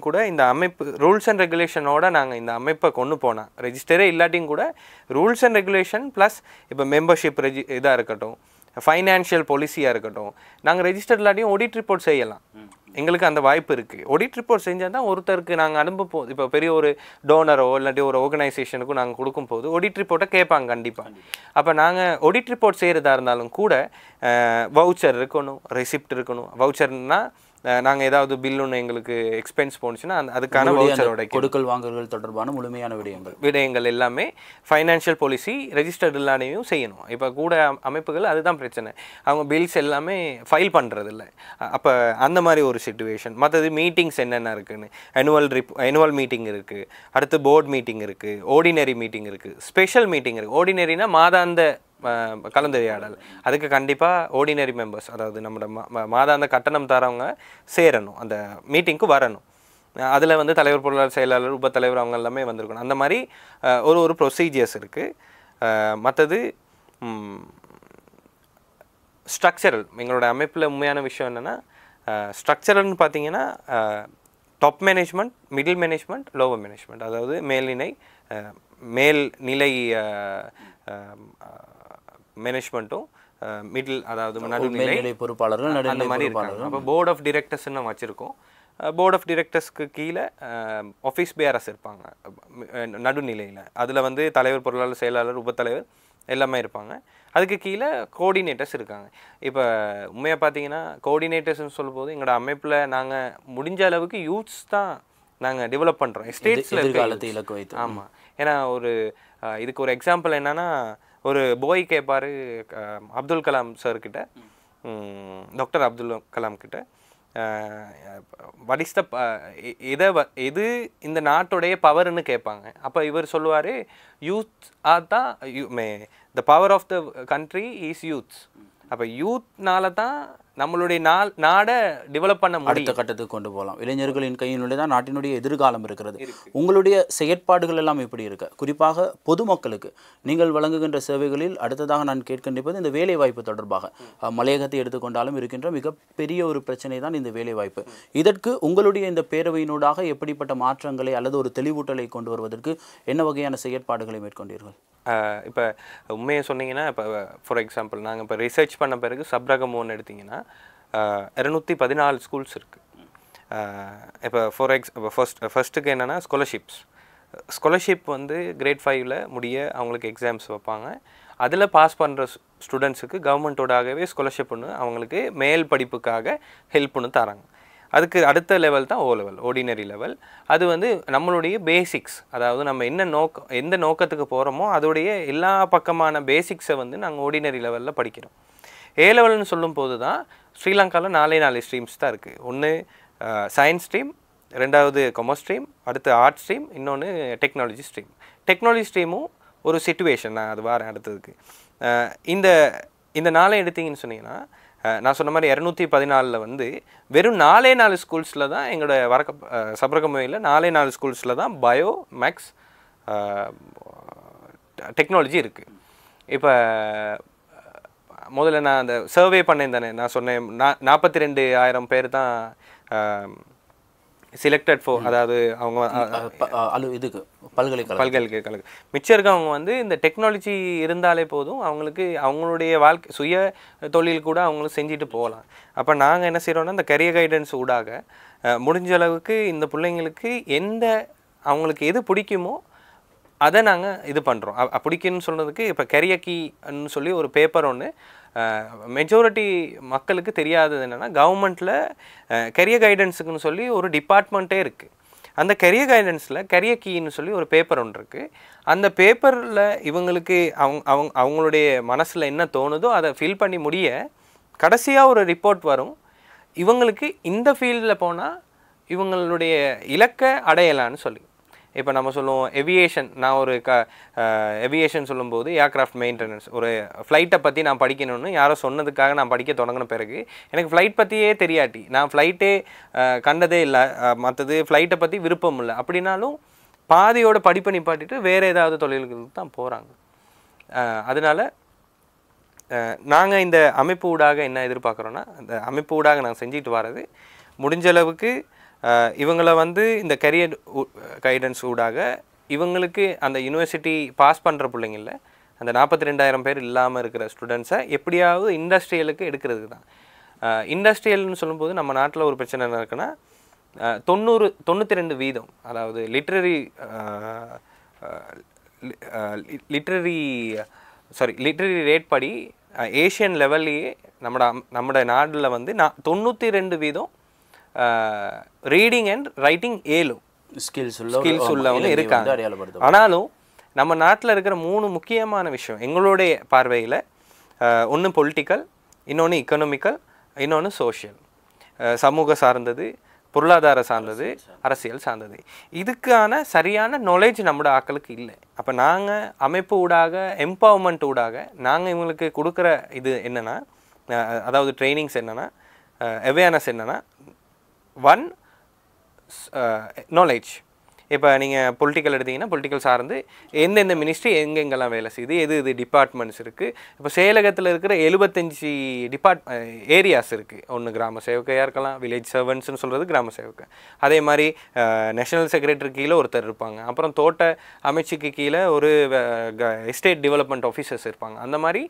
கூட இந்த அமைப்பு ரூல்ஸ் அண்ட் ரெகுலேஷனோட நாங்கள் இந்த அமைப்பை கொண்டு போனால், ரெஜிஸ்டரே இல்லாட்டியும் கூட ரூல்ஸ் அண்ட் ரெகுலேஷன் ப்ளஸ் இப்போ மெம்பர்ஷிப் இதாக இருக்கட்டும், ஃபைனான்ஷியல் பாலிசியாக இருக்கட்டும், நாங்கள் ரெஜிஸ்டர் இல்லாட்டியும் ஆடிட் ரிப்போர்ட் செய்யலாம். எங்களுக்கு அந்த வாய்ப்பு இருக்குது. ஆடிட் ரிப்போர்ட் செஞ்சால் தான் ஒருத்தருக்கு நாங்கள் அனுப்பப்போம். இப்போ பெரிய ஒரு டோனரோ இல்லாட்டி ஒரு ஆர்கனைசேஷனுக்கும் நாங்கள் கொடுக்கும்போது ஆடிட் ரிப்போர்ட்டை கேட்பாங்க கண்டிப்பாக. அப்போ நாங்கள் ஆடிட் ரிப்போர்ட் செய்கிறதா இருந்தாலும் கூட வவுச்சர் இருக்கணும், ரெசிப்ட் இருக்கணும். வவுச்சர்னால் நாங்கள் ஏதாவது பில் ஒன்று எங்களுக்கு எக்ஸ்பென்ஸ் போணுச்சுன்னா அதுக்கான வவுச்சரோட கொடுக்கல் வாங்கல்கள் தொடர்பான முழுமையான விடயங்கள் எல்லாமே ஃபைனான்ஷியல் பாலிசி ரெஜிஸ்டர்ட் இல்லாமையும் செய்யணும். இப்போ கூட அமைப்புகள் அதுதான் பிரச்சனை, அவங்க பில்ஸ் எல்லாமே ஃபைல் பண்ணுறது இல்லை. அப்போ அந்த மாதிரி ஒரு சிச்சுவேஷன். மற்றது மீட்டிங்ஸ் என்னென்ன இருக்குதுன்னு, ஆனுவல் மீட்டிங் இருக்குது, அடுத்து போர்ட் மீட்டிங் இருக்குது, ஆர்டினரி மீட்டிங் இருக்குது, ஸ்பெஷல் மீட்டிங் இருக்குது. ஆர்டினரினா மாதாந்த கலந்துரையாடல், அதுக்கு கண்டிப்பாக ஆர்டினரி மெம்பர்ஸ், அதாவது நம்மளோட மாதாந்த கட்டணம் தரவங்க சேரணும், அந்த மீட்டிங்க்கு வரணும். அதில் வந்து தலைவர், பொருளாளர், செயலாளர், உபத்தலைவர் அவங்க எல்லாமே வந்திருக்கணும். அந்த மாதிரி ஒரு ப்ரொசீஜர்ஸ் இருக்குது. மற்றது ஸ்ட்ரக்சரல், எங்களோட அமைப்பில் உண்மையான விஷயம் என்னென்னா, ஸ்ட்ரக்சரல்னு பார்த்தீங்கன்னா top management, middle management, lower management, அதாவது மேல்நிலை மேனேஜ்மெண்ட்டும் மிடில், அதாவது நடுநிலை பொறுப்பாளர்கள் அந்த மாதிரி இருக்காங்க. அப்போ போர்ட் ஆஃப் டிரெக்டர்ஸ்ன்னு வச்சுருக்கோம். போர்ட் ஆஃப் டிரெக்டர்ஸ்க்கு கீழே ஆஃபீஸ் பேரஸ் இருப்பாங்க நடுநிலையில். அதில் வந்து தலைவர், பொருளாளர், செயலாளர், உபத்தலைவர் எல்லாமே இருப்பாங்க. அதுக்கு கீழே கோஆர்டினேட்டர்ஸ் இருக்காங்க. இப்போ உண்மையாக பார்த்தீங்கன்னா கோஆர்டினேட்டர்ஸ்னு சொல்லும்போது எங்களோட அமைப்பில் நாங்கள் முடிஞ்ச அளவுக்கு யூத்ஸ் தான் நாங்கள் டெவலப் பண்ணுறோம். எதிர்காலத்தை இலக்கு வைத்து. ஆமாம். ஏன்னா இதுக்கு ஒரு எக்ஸாம்பிள் என்னென்னா, ஒரு போய் கேட்பார் அப்துல் கலாம் சார்கிட்ட, டாக்டர் அப்துல் கலாம் கிட்ட, வட் இஸ் த எது இந்த நாட்டுடைய பவர்னு கேட்பாங்க. அப்போ இவர் சொல்லுவார், யூத் தான் the power of the country is youths. அப்போ யூத்னால தான் நம்மளுடைய நாடை டெவலப் பண்ண முடியும், அடுத்த கட்டத்துக்கு கொண்டு போகலாம். இளைஞர்களின் கையினுடைய தான் நாட்டினுடைய எதிர்காலம் இருக்கிறது. உங்களுடைய செயற்பாடுகள் எல்லாம் எப்படி இருக்கு? குறிப்பாக பொதுமக்களுக்கு நீங்கள் வழங்குகின்ற சேவைகளில் அடுத்ததாக நான் கேட்கின்றது இந்த வேலைவாய்ப்பு தொடர்பாக. மலையகத்தை எடுத்துக்கொண்டாலும் இருக்கின்ற மிகப்பெரிய ஒரு பிரச்சனை தான் இந்த வேலைவாய்ப்பு. இதற்கு உங்களுடைய இந்த பேரவையினூடாக எப்படிப்பட்ட மாற்றங்களை அல்லது ஒரு தெளிவூட்டலை கொண்டு வருவதற்கு என்ன வகையான செயற்பாடுகளை மேற்கொண்டீர்கள்? இப்போ உண்மையை சொன்னீங்கன்னா, இப்போ ஃபார் எக்ஸாம்பிள் நாங்கள் இப்போ ரிசர்ச் பண்ண பிறகு சப்ரகமோன்னு எடுத்திங்கன்னா 214 ஸ்கூல்ஸ் இருக்குது. இப்போ ஃபர்ஸ்ட்டுக்கு என்னென்னா ஸ்காலர்ஷிப் வந்து கிரேட் 5ல் முடிய அவங்களுக்கு எக்ஸாம்ஸ் வைப்பாங்க. அதில் பாஸ் பண்ணுற ஸ்டூடெண்ட்ஸுக்கு கவர்மெண்ட்டோடாகவே ஸ்காலர்ஷிப்னு அவங்களுக்கு மேல் படிப்புக்காக ஹெல்ப்னு தராங்க. அதுக்கு அடுத்த லெவல் தான் லெவல், ஆர்டினரி லெவல். அது வந்து நம்மளுடைய பேசிக்ஸ், அதாவது நம்ம எந்த நோக்கத்துக்கு போகிறோமோ அதோடைய எல்லா பக்கமான பேசிக்ஸை வந்து நாங்கள் ஆர்டினரி லெவலில் படிக்கிறோம். லெவல்னு சொல்லும் போது தான் ஸ்ரீலங்காவில் 4 ஸ்ட்ரீம்ஸ் தான் இருக்குது. ஒன்று சயின்ஸ் ஸ்ட்ரீம், ரெண்டாவது காமர்ஸ் ஸ்ட்ரீம், அடுத்து ஆர்ட் ஸ்ட்ரீம், இன்னொன்று டெக்னாலஜி ஸ்ட்ரீம். டெக்னாலஜி ஸ்ட்ரீமும் ஒரு சிச்சுவேஷன், நான் அது வரேன் அடுத்ததுக்கு. இந்த 4 எடுத்தீங்கன்னு சொன்னீங்கன்னா, நான் சொன்ன மாதிரி 214 வந்து வெறும் 4 ஸ்கூல்ஸில் தான் எங்களோட சப்ரகமுவையில் 4 ஸ்கூல்ஸில் தான் பயோ, மேக்ஸ், டெக்னாலஜி இருக்குது. இப்போ முதல்ல நான் அந்த சர்வே பண்ணேன் தானே, நான் சொன்னேன் 42,000 பேர் தான் செலக்டட் ஃபார், அதாவது அவங்க இதுக்கு பல்கலைக்கழகம். மிச்சம் இருக்கவங்க வந்து இந்த டெக்னாலஜி இருந்தாலே போதும், அவங்களுக்கு அவங்களுடைய வாழ்க்கை சுய தொழில் கூட அவங்களும் செஞ்சுட்டு போகலாம். அப்போ நாங்கள் என்ன செய்கிறோன்னா, இந்த கரியர் கைடன்ஸ் ஊடாக முடிஞ்ச அளவுக்கு இந்த பிள்ளைங்களுக்கு அவங்களுக்கு எது பிடிக்குமோ அதை நாங்கள் இது பண்ணுறோம். பிடிக்குன்னு சொல்கிறதுக்கு இப்போ கரியர் கீன்னு சொல்லி ஒரு பேப்பர் ஒன்று மெஜாரிட்டி மக்களுக்கு தெரியாதது என்னென்னா, கவர்மெண்ட்டில் கரியர் கைடன்ஸுக்குன்னு சொல்லி ஒரு டிபார்ட்மெண்ட்டே இருக்குது. அந்த கரியர் கைடன்ஸில் கரியர் கீன்னு சொல்லி ஒரு பேப்பர் ஒன்று இருக்குது. அந்த பேப்பரில் இவங்களுக்கு அவங்களுடைய மனசில் என்ன தோணுதோ அதை ஃபில் பண்ணி முடிய கடைசியாக ஒரு ரிப்போர்ட் வரும். இவங்களுக்கு இந்த ஃபீல்டில் போனால் இவங்களுடைய இலக்கை அடையலான்னு சொல்லி. இப்போ நம்ம சொல்லுவோம் எவியேஷன், நான் ஒரு எவியேஷன் சொல்லும்போது ஏர்க்ராஃப்ட் மெயின்டெனன்ஸ், ஒரு ஃப்ளைட்டை பற்றி நான் படிக்கணும்னு யாரோ சொன்னதுக்காக நான் படிக்க தொடங்கின பிறகு எனக்கு ஃப்ளைட் பற்றியே தெரியாட்டி, நான் ஃப்ளைட்டே கண்டதே இல்லை, மற்றது ஃப்ளைட்டை பற்றி விருப்பம் இல்லை அப்படின்னாலும் பாதியோட படிப்பை நிப்பாட்டிட்டு வேறு ஏதாவது தொழில்களுக்கு தான் போகிறாங்க. அதனால் நாங்கள் இந்த அமைப்பு ஊடாக என்ன எதிர்பார்க்குறோன்னா, இந்த அமைப்பு ஊடாக நாங்கள் செஞ்சுட்டு வர்றது முடிஞ்ச அளவுக்கு இவங்களை வந்து இந்த கரியர் கைடன்ஸ் ஊடாக இவங்களுக்கு அந்த யூனிவர்சிட்டி பாஸ் பண்ணுற பிள்ளைங்கள அந்த 42,000 பேர் இல்லாமல் இருக்கிற ஸ்டூடெண்ட்ஸை எப்படியாவது இண்டஸ்ட்ரியலுக்கு எடுக்கிறதுக்கு தான். இண்டஸ்ட்ரியல்னு சொல்லும்போது நம்ம நாட்டில் ஒரு பிரச்சனை என்ன இருக்குன்னா, 92%, அதாவது லிட்ரரி ரேட் படி ஏஷியன் லெவல்லையே நம்மட நாட்டில் வந்து 92% ரீடிங் அண்ட் ரைட்டிங் ஸ்கில்ஸ் உள்ளவங்க இருக்காங்க. ஆனாலும் நம்ம நாட்டில் இருக்கிற 3 முக்கியமான விஷயம் எங்களுடைய பார்வையில், ஒன்று பொலிட்டிக்கல், இன்னொன்று எக்கனாமிக்கல், இன்னொன்று சோஷியல், சமூக சார்ந்தது, பொருளாதார சார்ந்தது, அரசியல் சார்ந்தது. இதுக்கான சரியான நாலேஜ் நம்மளோட ஆக்களுக்கு இல்லை. அப்போ நாங்கள் அமைப்பு ஊடாக எம்பவர்மெண்ட் ஊடாக நாங்கள் இவங்களுக்கு கொடுக்குற இது என்னென்னா, அதாவது ட்ரைனிங்ஸ் என்னென்னா, அவேர்னஸ் என்னென்னா, 1 நாலேஜ். இப்போ நீங்கள் பொலிட்டிக்கல் எடுத்திங்கன்னா பொலிட்டிக்கல் சார்ந்து எந்தெந்த மினிஸ்ட்ரி எங்கெங்கெல்லாம் வேலை செய்யுது, எது டிபார்ட்மெண்ட்ஸ் இருக்குது. இப்போ செயலகத்தில் இருக்கிற 75 ஏரியாஸ் இருக்குது. ஒன்று கிராம சேவகையாக இருக்கலாம், வில்லேஜ் சர்வன்ட்ஸ்னு சொல்கிறது கிராம சேவகை. அதே மாதிரி நேஷனல் செக்ரட்டரி கீழே ஒருத்தர் இருப்பாங்க, அப்புறம் தோட்ட அமைச்சுக்கு கீழே ஒரு எஸ்டேட் டெவலப்மெண்ட் ஆஃபீஸர்ஸ் இருப்பாங்க. அந்த மாதிரி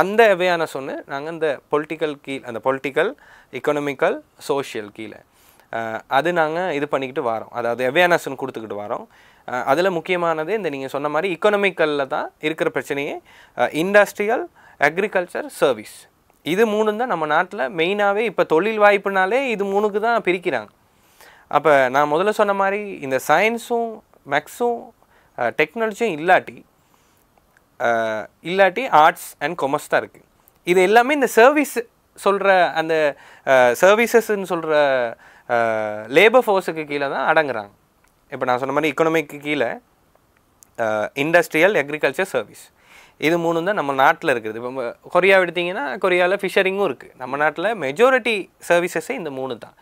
அந்த அவேர்னஸ் ஒன்று நாங்கள் இந்த பொலிட்டிக்கல் அந்த பொலிட்டிக்கல், எக்கனாமிக்கல், சோஷியல் கீழே அது நாங்கள் இது பண்ணிக்கிட்டு வரோம், அதாவது அவேர்னஸ்ன்னு கொடுத்துக்கிட்டு வரோம். அதில் முக்கியமானது இந்த நீங்கள் சொன்ன மாதிரி எக்கனாமிக்கலில் தான் இருக்கிற பிரச்சனையே. இண்டஸ்ட்ரியல், அக்ரிகல்ச்சர், சர்வீஸ், இது 3 தான் நம்ம நாட்டில் மெயினாகவே. இப்போ தொழில் வாய்ப்புனாலே இது 3க்கு தான் பிரிக்கிறாங்க. அப்போ நான் முதல்ல சொன்ன மாதிரி இந்த சயின்ஸும் மேக்ஸும் டெக்னாலஜியும் இல்லாட்டி ஆர்ட்ஸ் அண்ட் கொமர்ஸ் தான் இருக்குது. இது எல்லாமே இந்த சர்வீஸ் சொல்கிற அந்த சர்வீசஸ்ன்னு சொல்கிற லேபர் ஃபோர்ஸுக்கு கீழே தான் அடங்குறாங்க. இப்போ நான் சொன்ன மாதிரி எக்கனாமிக்கு கீழே இண்டஸ்ட்ரியல், அக்ரிகல்ச்சர், சர்வீஸ், இது 3 தான் நம்ம நாட்டில் இருக்குது. இப்போ கொரியா எடுத்திங்கன்னா கொரியாவில் ஃபிஷரிங்கும் இருக்குது. நம்ம நாட்டில் மெஜாரிட்டி சர்வீசஸே இந்த 3 தான்.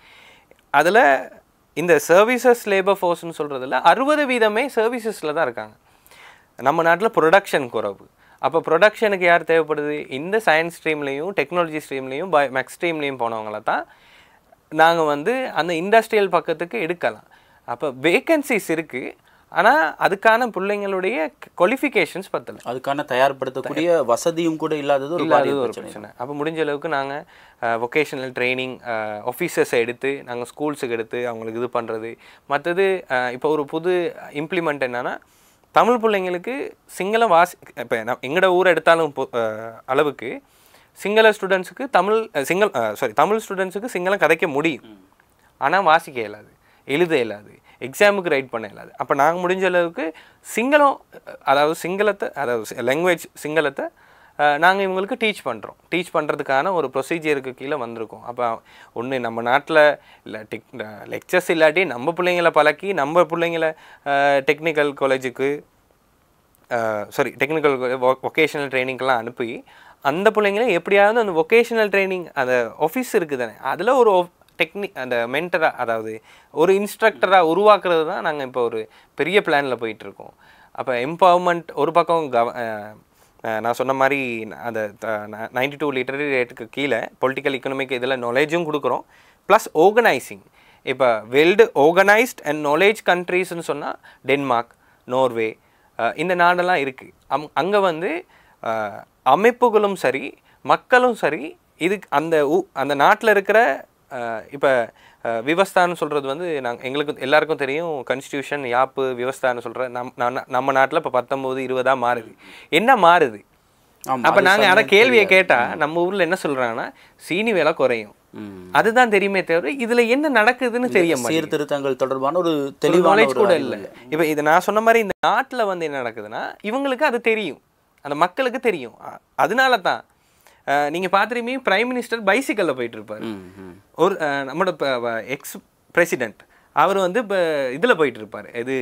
அதில் இந்த சர்வீசஸ் லேபர் ஃபோர்ஸ்னு சொல்கிறதுல 60% சர்வீசஸில் தான் இருக்காங்க. நம்ம நாட்டில் ப்ரொடக்ஷன் குறைவு. அப்போ ப்ரொடக்ஷனுக்கு யார் தேவைப்படுது? இந்த சயின்ஸ் ஸ்ட்ரீம்லேயும் டெக்னாலஜி ஸ்ட்ரீம்லேயும் மேக்ஸ் ஸ்ட்ரீம்லேயும் போனவங்கள தான் நாங்கள் வந்து அந்த இண்டஸ்ட்ரியல் பக்கத்துக்கு எடுக்கலாம். அப்போ வேக்கன்சிஸ் இருக்குது, ஆனால் அதுக்கான பிள்ளைங்களுடைய குவாலிஃபிகேஷன்ஸ் பத்தலை, அதுக்கான தயார்படுத்தக்கூடிய வசதியும் கூட இல்லாதது ஒரு பிரச்சனை. அப்போ முடிஞ்ச அளவுக்கு நாங்கள் வொகேஷனல் ட்ரைனிங் ஆஃபீஸர்ஸை எடுத்து நாங்கள் ஸ்கூல்ஸுக்கு எடுத்து அவங்களுக்கு இது பண்ணுறது. மற்றது இப்போ ஒரு புது இம்ப்ளிமெண்ட் என்னென்னா, தமிழ் பிள்ளைங்களுக்கு சிங்களம் இப்போ எங்களோட ஊரை எடுத்தாலும் அளவுக்கு சிங்கள ஸ்டூடெண்ட்ஸுக்கு தமிழ் ஸ்டூடெண்ட்ஸுக்கு சிங்களம் கதைக்க முடியும், ஆனால் வாசிக்க இயலாது, எழுத இயலாது, எக்ஸாமுக்கு ரைட் பண்ண இயலாது. அப்போ நாங்கள் முடிஞ்ச அளவுக்கு சிங்களம், அதாவது லாங்குவேஜ் சிங்களத்தை நாங்கள் இவங்களுக்கு டீச் பண்ணுறதுக்கான ஒரு ப்ரொசீஜருக்கு கீழே வந்திருக்கோம். அப்போ ஒன்று நம்ம நாட்டில் இல்லை லெக்சர்ஸ் இல்லாட்டி நம்ம பிள்ளைங்களை பழக்கி நம்ம பிள்ளைங்களை டெக்னிக்கல் காலேஜுக்கு டெக்னிக்கல் வொகேஷனல் ட்ரைனிங்க்கெலாம் அனுப்பி அந்த பிள்ளைங்களே எப்படியாவது அந்த வொகேஷனல் ட்ரைனிங் அந்த ஆஃபீஸ் இருக்குது தானே, அதில் ஒரு அந்த மென்டராக, அதாவது ஒரு இன்ஸ்ட்ரக்டராக உருவாக்குறது தான் நாங்கள் இப்போ ஒரு பெரிய பிளானில் போயிட்டுருக்கோம். அப்போ எம்பவர்மெண்ட் ஒரு பக்கம் நான் சொன்ன மாதிரி அந்த 92 லிட்டரரி ரேட்டுக்கு கீழே பொலிட்டிக்கல் எக்கனாமிக் இதில் நாலேஜும் கொடுக்குறோம், ப்ளஸ் ஆர்கனைசிங். இப்போ வெல்டு ஆர்கனைஸ்ட் அண்ட் நாலேஜ் கண்ட்ரீஸ்ன்னு சொன்னால் டென்மார்க், நோர்வே, இந்த நாடெல்லாம் இருக்குது. அங்கே வந்து அமைப்புகளும் சரி மக்களும் சரி இதுக்கு அந்த நாட்டில் இருக்கிற இப்போ விவஸ்தான்னு சொல்கிறது வந்து எங்களுக்கு எல்லாருக்கும் தெரியும், கான்ஸ்டியூஷன் யாப்பு விவஸ்தான்னு சொல்கிற நம்ம நாட்டில் இப்போ 19-20 மாறுது. என்ன மாறுது? அப்போ நாங்கள் அதை கேள்வியை கேட்டால் நம்ம ஊரில் என்ன சொல்கிறாங்கன்னா சீனி விலை குறையும், அதுதான் தெரியுமே தவிர இதில் என்ன நடக்குதுன்னு தெரிய மாட்டேங்குது. சீர்திருத்தங்கள் தொடர்பான ஒரு தெளிவான கூட இல்லை. இப்போ இது நான் சொன்ன மாதிரி இந்த நாட்டில் வந்து என்ன நடக்குதுன்னா இவங்களுக்கு அது தெரியும், அந்த மக்களுக்கு தெரியும். அதனால தான் நீங்கள் பார்த்துருப்பீங்க, பிரைம் மினிஸ்டர் பைசிக்கலில் போயிட்டு இருப்பார். ஒரு நம்மளோட எக்ஸ் பிரசிடென்ட் அவர் வந்து இப்போ இதில் போயிட்டு இருப்பார், இது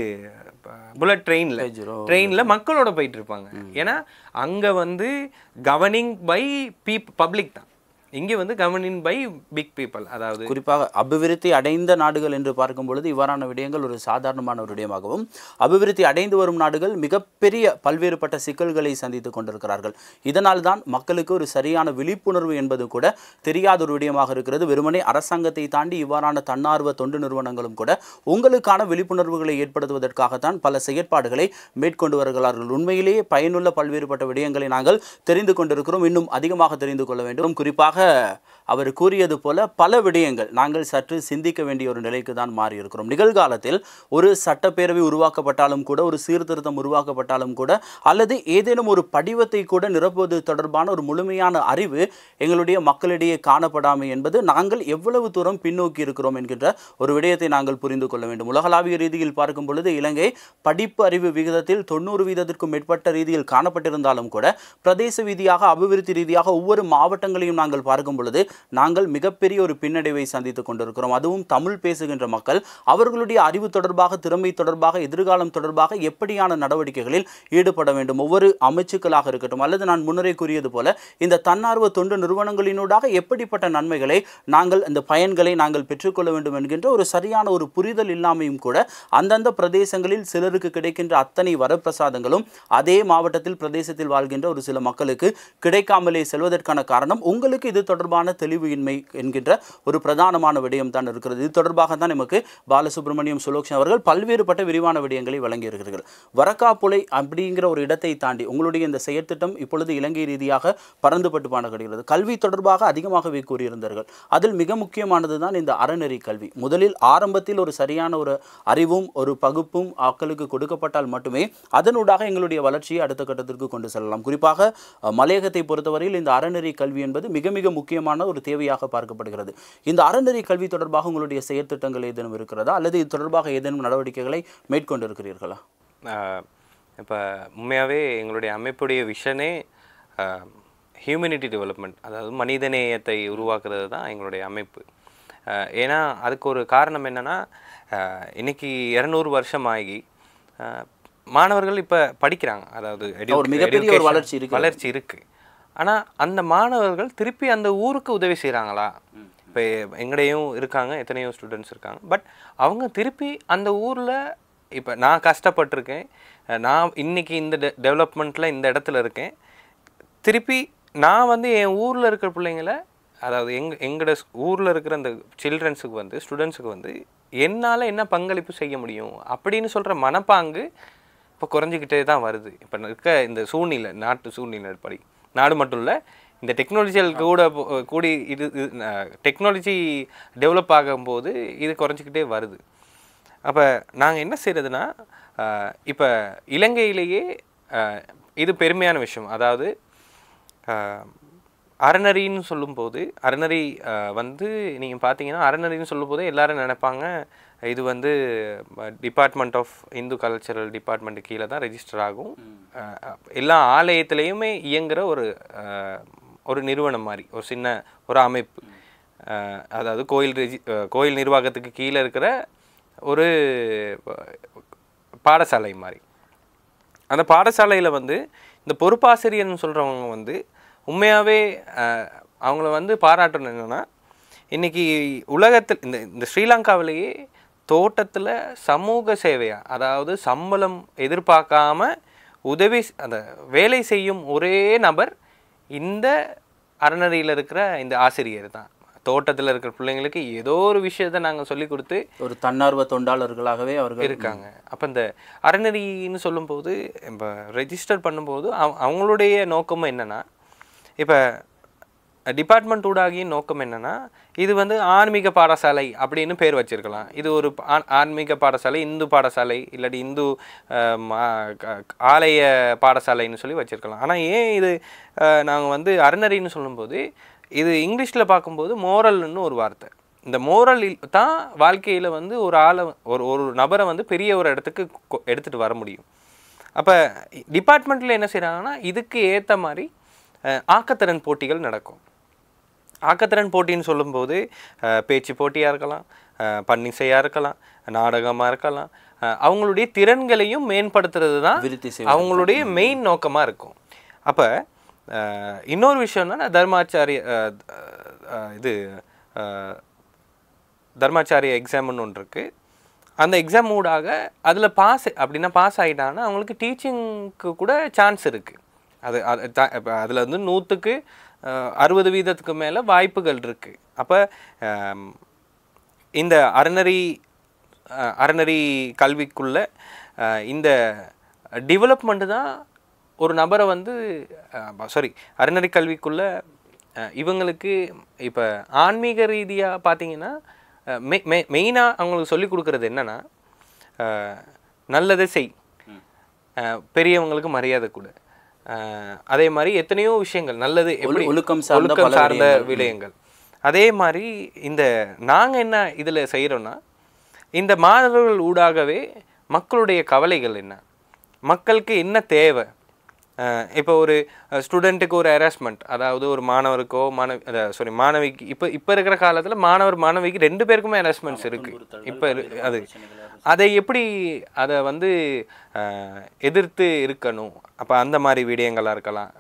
புல்லட் ட்ரெயினில் மக்களோட போயிட்டு இருப்பாங்க. ஏன்னா அங்கே வந்து கவர்னிங் பை பப்ளிக் தான், இங்கே வந்து கவர்னிங் பை பிக் பீப்புள். அதாவது குறிப்பாக அபிவிருத்தி அடைந்த நாடுகள் என்று பார்க்கும் பொழுது இவ்வாறான விடயங்கள் ஒரு சாதாரணமான ஒரு விடயமாகவும், அபிவிருத்தி அடைந்து வரும் நாடுகள் மிகப்பெரிய பல்வேறுபட்ட சிக்கல்களை சந்தித்துக் கொண்டிருக்கிறார்கள். இதனால் தான் மக்களுக்கு ஒரு சரியான விழிப்புணர்வு என்பது கூட தெரியாத ஒரு விடயமாக இருக்கிறது. வெறுமனே அரசாங்கத்தை தாண்டி இவ்வாறான தன்னார்வ தொண்டு நிறுவனங்களும் கூட உங்களுக்கான விழிப்புணர்வுகளை ஏற்படுத்துவதற்காகத்தான் பல செயற்பாடுகளை மேற்கொண்டு வருகிறார்கள். உண்மையிலேயே பயனுள்ள பல்வேறுபட்ட விடயங்களை நாங்கள் தெரிந்து கொண்டிருக்கிறோம், இன்னும் அதிகமாக தெரிந்து கொள்ள வேண்டும். குறிப்பாக அவர் கூறியது போல பல விடயங்கள் நாங்கள் சற்று சிந்திக்க வேண்டிய ஒரு நிலைக்கு தான் மாறி இருக்கிறோம். நிகழ்காலத்தில் ஒரு சட்டப்பேரவை உருவாக்கப்பட்டாலும் கூட, ஒரு சீர்திருத்தம் உருவாக்கப்பட்டாலும் கூட, அல்லது ஏதேனும் ஒரு படிவத்தை கூட நிரப்புவது தொடர்பான ஒரு முழுமையான அறிவு எங்களுடைய மக்களிடையே காணப்படாமை என்பது நாங்கள் எவ்வளவு தூரம் பின்னோக்கி இருக்கிறோம் என்கின்ற ஒரு விடயத்தை நாங்கள் புரிந்து கொள்ள வேண்டும். உலகளாவிய ரீதியில் பார்க்கும் பொழுது இலங்கை படிப்பு அறிவு விகிதத்தில் 90% மேற்பட்ட ரீதியில் காணப்பட்டிருந்தாலும் கூட, பிரதேச ரீதியாக அபிவிருத்தி ரீதியாக ஒவ்வொரு மாவட்டங்களையும் நாங்கள் பார்க்கும் பொழுது நாங்கள் மிகப்பெரிய ஒரு பின்னடைவை சந்தித்துக் கொண்டிருக்கிறோம். அதுவும் தமிழ் பேசுகின்ற மக்கள் அவர்களுடைய அறிவு தொடர்பாக, திறமை தொடர்பாக, எதிர்காலம் தொடர்பாக எப்படியான நடவடிக்கைகளில் ஈடுபட வேண்டும், ஒவ்வொரு அமைச்சுக்களாக இருக்கட்டும், அல்லது நான் முன்னரே கூறியது போல இந்த தன்னார்வ தொண்டு நிறுவனங்களினூடாக எப்படிப்பட்ட நன்மைகளை நாங்கள், இந்த பயன்களை நாங்கள் பெற்றுக்கொள்ள வேண்டும் என்கின்ற ஒரு சரியான ஒரு புரிதல் இல்லாமையும் கூட அந்தந்த பிரதேசங்களில் சிலருக்கு கிடைக்கின்ற அத்தனை வரப்பிரசாதங்களும் அதே மாவட்டத்தில் பிரதேசத்தில் வாழ்கின்ற ஒரு சில மக்களுக்கு கிடைக்காமலே செல்வதற்கான காரணம் உங்களுக்கு இது தொடர்பான தெளிவு இன்மை என்கின்ற ஒரு பிரதானமான விடயம் தான் இருக்கிறது. இது தொடர்பாக தான் நமக்கு பாலசுப்ரமணியம் சுலோக்ஷன் அவர்கள் பல்வேறுபட்ட விரிவான விடயங்களை வழங்கியிருக்கிறார்கள். வரக்காப்புலை அப்படிங்கிற ஒரு இடத்தை தாண்டி உங்களுடைய இந்த செயற்திட்டம் இப்பொழுது இலங்கை ரீதியாக பறந்துபட்டு காணப்படுகிறது. கல்வி தொடர்பாக அதிகமாகவே கூறியிருந்தார்கள். அதில் மிக முக்கியமானது தான் இந்த அறநெறி கல்வி. முதலில் ஆரம்பத்தில் ஒரு சரியான ஒரு அறிவும் ஒரு பகுப்பும் மக்களுக்கு கொடுக்கப்பட்டால் மட்டுமே அதனூடாக எங்களுடைய வளர்ச்சியை அடுத்த கட்டத்திற்கு கொண்டு செல்லலாம். குறிப்பாக மலையகத்தை பொறுத்தவரையில் இந்த அறநெறி கல்வி என்பது மிக மிக முக்கியமான ஒரு தேவையாக பார்க்கப்படுகிறது. இந்த அறநெறி கல்வி தொடர்பாக உங்களுடைய செயற்திட்டங்கள் ஏதேனும் இருக்கிறதா அல்லது இது தொடர்பாக ஏதேனும் நடவடிக்கைகளை மேற்கொண்டு இருக்கிறீர்களா? இப்போ உண்மையாகவே எங்களுடைய அமைப்புடைய விஷனே ஹியூமனிட்டி டெவலப்மெண்ட், அதாவது மனிதநேயத்தை உருவாக்குறது தான் எங்களுடைய அமைப்பு. ஏன்னா அதுக்கு ஒரு காரணம் என்னென்னா, இன்னைக்கு 200 வருஷம் ஆகி மாணவர்கள் இப்போ படிக்கிறாங்க, அதாவது மிகப்பெரிய ஒரு வளர்ச்சி இருக்குது. ஆனால் அந்த மாணவர்கள் திருப்பி அந்த ஊருக்கு உதவி செய்கிறாங்களா? இப்போ எங்கடையும் இருக்காங்க, எத்தனையோ ஸ்டூடெண்ட்ஸ் இருக்காங்க. பட் அவங்க திருப்பி அந்த ஊரில், இப்போ நான் கஷ்டப்பட்டிருக்கேன், நான் இன்னைக்கு இந்த டெவலப்மெண்ட்டில் இந்த இடத்துல இருக்கேன், திருப்பி நான் வந்து என் ஊரில் இருக்கிற பிள்ளைங்களை, அதாவது எங்களோட ஊரில் இருக்கிற அந்த சில்ட்ரன்ஸுக்கு வந்து ஸ்டூடெண்ட்ஸுக்கு வந்து என்னால் என்ன பங்களிப்பு செய்ய முடியும் அப்படின்னு சொல்கிற மனப்பாங்கு இப்போ குறைஞ்சிக்கிட்டே தான் வருது. இப்போ இருக்க இந்த சூழ்நிலை, நாட்டு சூழ்நிலை படி, நாடு மட்டும் இல்லை, இந்த டெக்னாலஜியல் கூடி இது டெக்னாலஜி டெவலப் ஆகும்போது இது குறைஞ்சிக்கிட்டே வருது. அப்போ நாங்கள் என்ன செய்கிறதுனா, இப்போ இலங்கையிலேயே இது பெருமையான விஷயம். அதாவது அறநெறின்னு சொல்லும்போது, அறநெறி வந்து நீங்கள் பார்த்தீங்கன்னா, அறநெறின்னு சொல்லும்போது எல்லாரும் நினைப்பாங்க இது வந்து department of Hindu cultural department கீழே தான் ரெஜிஸ்டர் ஆகும், எல்லா ஆலயத்திலையுமே இயங்குகிற ஒரு நிறுவனம் மாதிரி, ஒரு சின்ன ஒரு அமைப்பு. அதாவது கோயில் நிர்வாகத்துக்கு கீழே இருக்கிற ஒரு பாடசாலை மாதிரி. அந்த பாடசாலையில் வந்து இந்த பொறுப்பாசிரியர்னு சொல்கிறவங்க வந்து உண்மையாகவே அவங்கள வந்து பாராட்டணும். என்னென்னா, இன்றைக்கி உலகத்தில் இந்த ஸ்ரீலங்காவிலேயே தோட்டத்தில் சமூக சேவையாக, அதாவது சம்பளம் எதிர்பார்க்காம உதவி அந்த வேலை செய்யும் ஒரே நபர் இந்த அறநெறியில் இருக்கிற இந்த ஆசிரியர் தான். தோட்டத்தில் இருக்கிற பிள்ளைங்களுக்கு ஏதோ ஒரு விஷயத்தை நாங்கள் சொல்லி கொடுத்து ஒரு தன்னார்வ தொண்டாளர்களாகவே அவர்கள் இருக்காங்க. அப்போ இந்த அறநெறின்னு சொல்லும்போது, இப்போ ரெஜிஸ்டர் பண்ணும்போது அவங்களுடைய நோக்கமும் என்னென்னா, இப்போ டிபார்ட்மெண்ட் ஊடாகிய நோக்கம் என்னென்னா, இது வந்து ஆன்மீக பாடசாலை அப்படின்னு பேர் வச்சுருக்கலாம். இது ஒரு ஆன்மீக பாடசாலை, இந்து பாடசாலை, இல்லாட்டி இந்து ஆலய பாடசாலைன்னு சொல்லி வச்சுருக்கலாம். ஆனால் ஏன் இது நாங்கள் வந்து அறநெறின்னு சொல்லும்போது, இது இங்கிலீஷில் பார்க்கும்போது மோரல்னு ஒரு வார்த்தை. இந்த மோரல் தான் வாழ்க்கையில் வந்து ஒரு ஆளை ஒரு நபரை வந்து பெரிய ஒரு இடத்துக்கு எடுத்துகிட்டு வர முடியும். அப்போ டிபார்ட்மெண்ட்டில் என்ன செய்கிறாங்கன்னா, இதுக்கு ஏற்ற மாதிரி ஆக்கத்திறன் போட்டிகள் நடக்கும். ஆக்கத்திறன் போட்டின்னு சொல்லும்போது பேச்சு போட்டியாக இருக்கலாம், பன்னிசையாக இருக்கலாம், நாடகமாக இருக்கலாம். அவங்களுடைய திறன்களையும் மேம்படுத்துறது தான் அவங்களுடைய மெயின் நோக்கமாக இருக்கும். அப்போ இன்னொரு விஷயம்னா, தர்மாச்சாரிய எக்ஸாம்னு ஒன்று இருக்குது. அந்த எக்ஸாம் ஊடாக அதில் பாஸ் ஆகிட்டாங்கன்னா அவங்களுக்கு டீச்சிங்க்கு கூட சான்ஸ் இருக்குது. அதில் வந்து 100க்கு 60% மேலே வாய்ப்புகள் இருக்குது. அப்போ இந்த அறநெறி கல்விக்குள்ள இந்த டெவலப்மெண்ட்டு தான் ஒரு நபரை வந்து அறநெறி கல்விக்குள்ள இவங்களுக்கு இப்போ ஆன்மீக ரீதியாக பார்த்தீங்கன்னா மெயினாக அவங்களுக்கு சொல்லிக் கொடுக்குறது என்னென்னா, நல்லதை செய், பெரியவங்களுக்கு மரியாதை கொடு, அதே மாதிரி எத்தனையோ விஷயங்கள் நல்லது, எப்படி ஒழுக்கம் சார்ந்த விடயங்கள். அதே மாதிரி நாங்கள் என்ன இதில் செய்கிறோன்னா, இந்த மாணவர்கள் ஊடாகவே மக்களுடைய கவலைகள் என்ன, மக்களுக்கு என்ன தேவை. இப்போ ஒரு ஸ்டூடெண்ட்டுக்கு ஒரு ஹராஸ்மெண்ட், அதாவது ஒரு மாணவருக்கோ மாணவிக்கு, இப்போ இருக்கிற காலத்தில் மாணவிக்கு 2 பேருக்குமே ஹராஸ்மெண்ட்ஸ் இருக்குது. இப்போ அதை எப்படி அதை வந்து எதிர்த்து இருக்கணும். அப்போ அந்த மாதிரி விடயங்களாக இருக்கலாம்.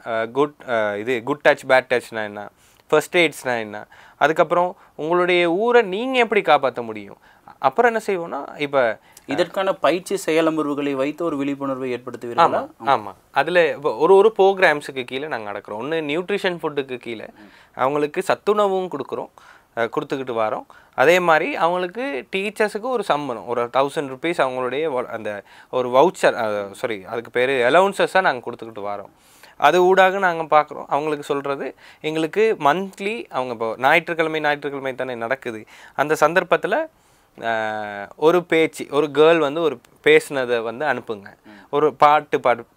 குட் டச் பேட் டச்னா என்ன, ஃபர்ஸ்ட் எய்ட்ஸ்னால் என்ன, அதுக்கப்புறம் உங்களுடைய ஊரை நீங்கள் எப்படி காப்பாற்ற முடியும், அப்புறம் என்ன செய்வோம்னா இப்போ இதற்கான பயிற்சி செயலமர்வுகளை வைத்து ஒரு விழிப்புணர்வை ஏற்படுத்துவீர்களா? ஆமாம். அதில் இப்போ ஒரு ப்ரோக்ராம்ஸுக்கு கீழே நாங்கள் நடக்கிறோம். ஒன்று நியூட்ரிஷன் ஃபுட்டுக்கு கீழே அவங்களுக்கு சத்துணவும் கொடுத்துக்கிட்டு வரோம். அதே மாதிரி அவங்களுக்கு டீச்சர்ஸுக்கு ஒரு சம்பளம் ஒரு 1000 rupees அவங்களுடைய அந்த ஒரு வவுச்சர் அதுக்கு பேர் அலவுன்சஸாக நாங்கள் கொடுத்துக்கிட்டு வரோம். அது ஊடாக நாங்கள் பார்க்குறோம். அவங்களுக்கு சொல்கிறது எங்களுக்கு மந்த்லி அவங்க இப்போ ஞாயிற்றுக்கிழமை தானே நடக்குது. அந்த சந்தர்ப்பத்தில் ஒரு ஒரு கேர்ள் வந்து ஒரு பேசினதை வந்து அனுப்புங்க, ஒரு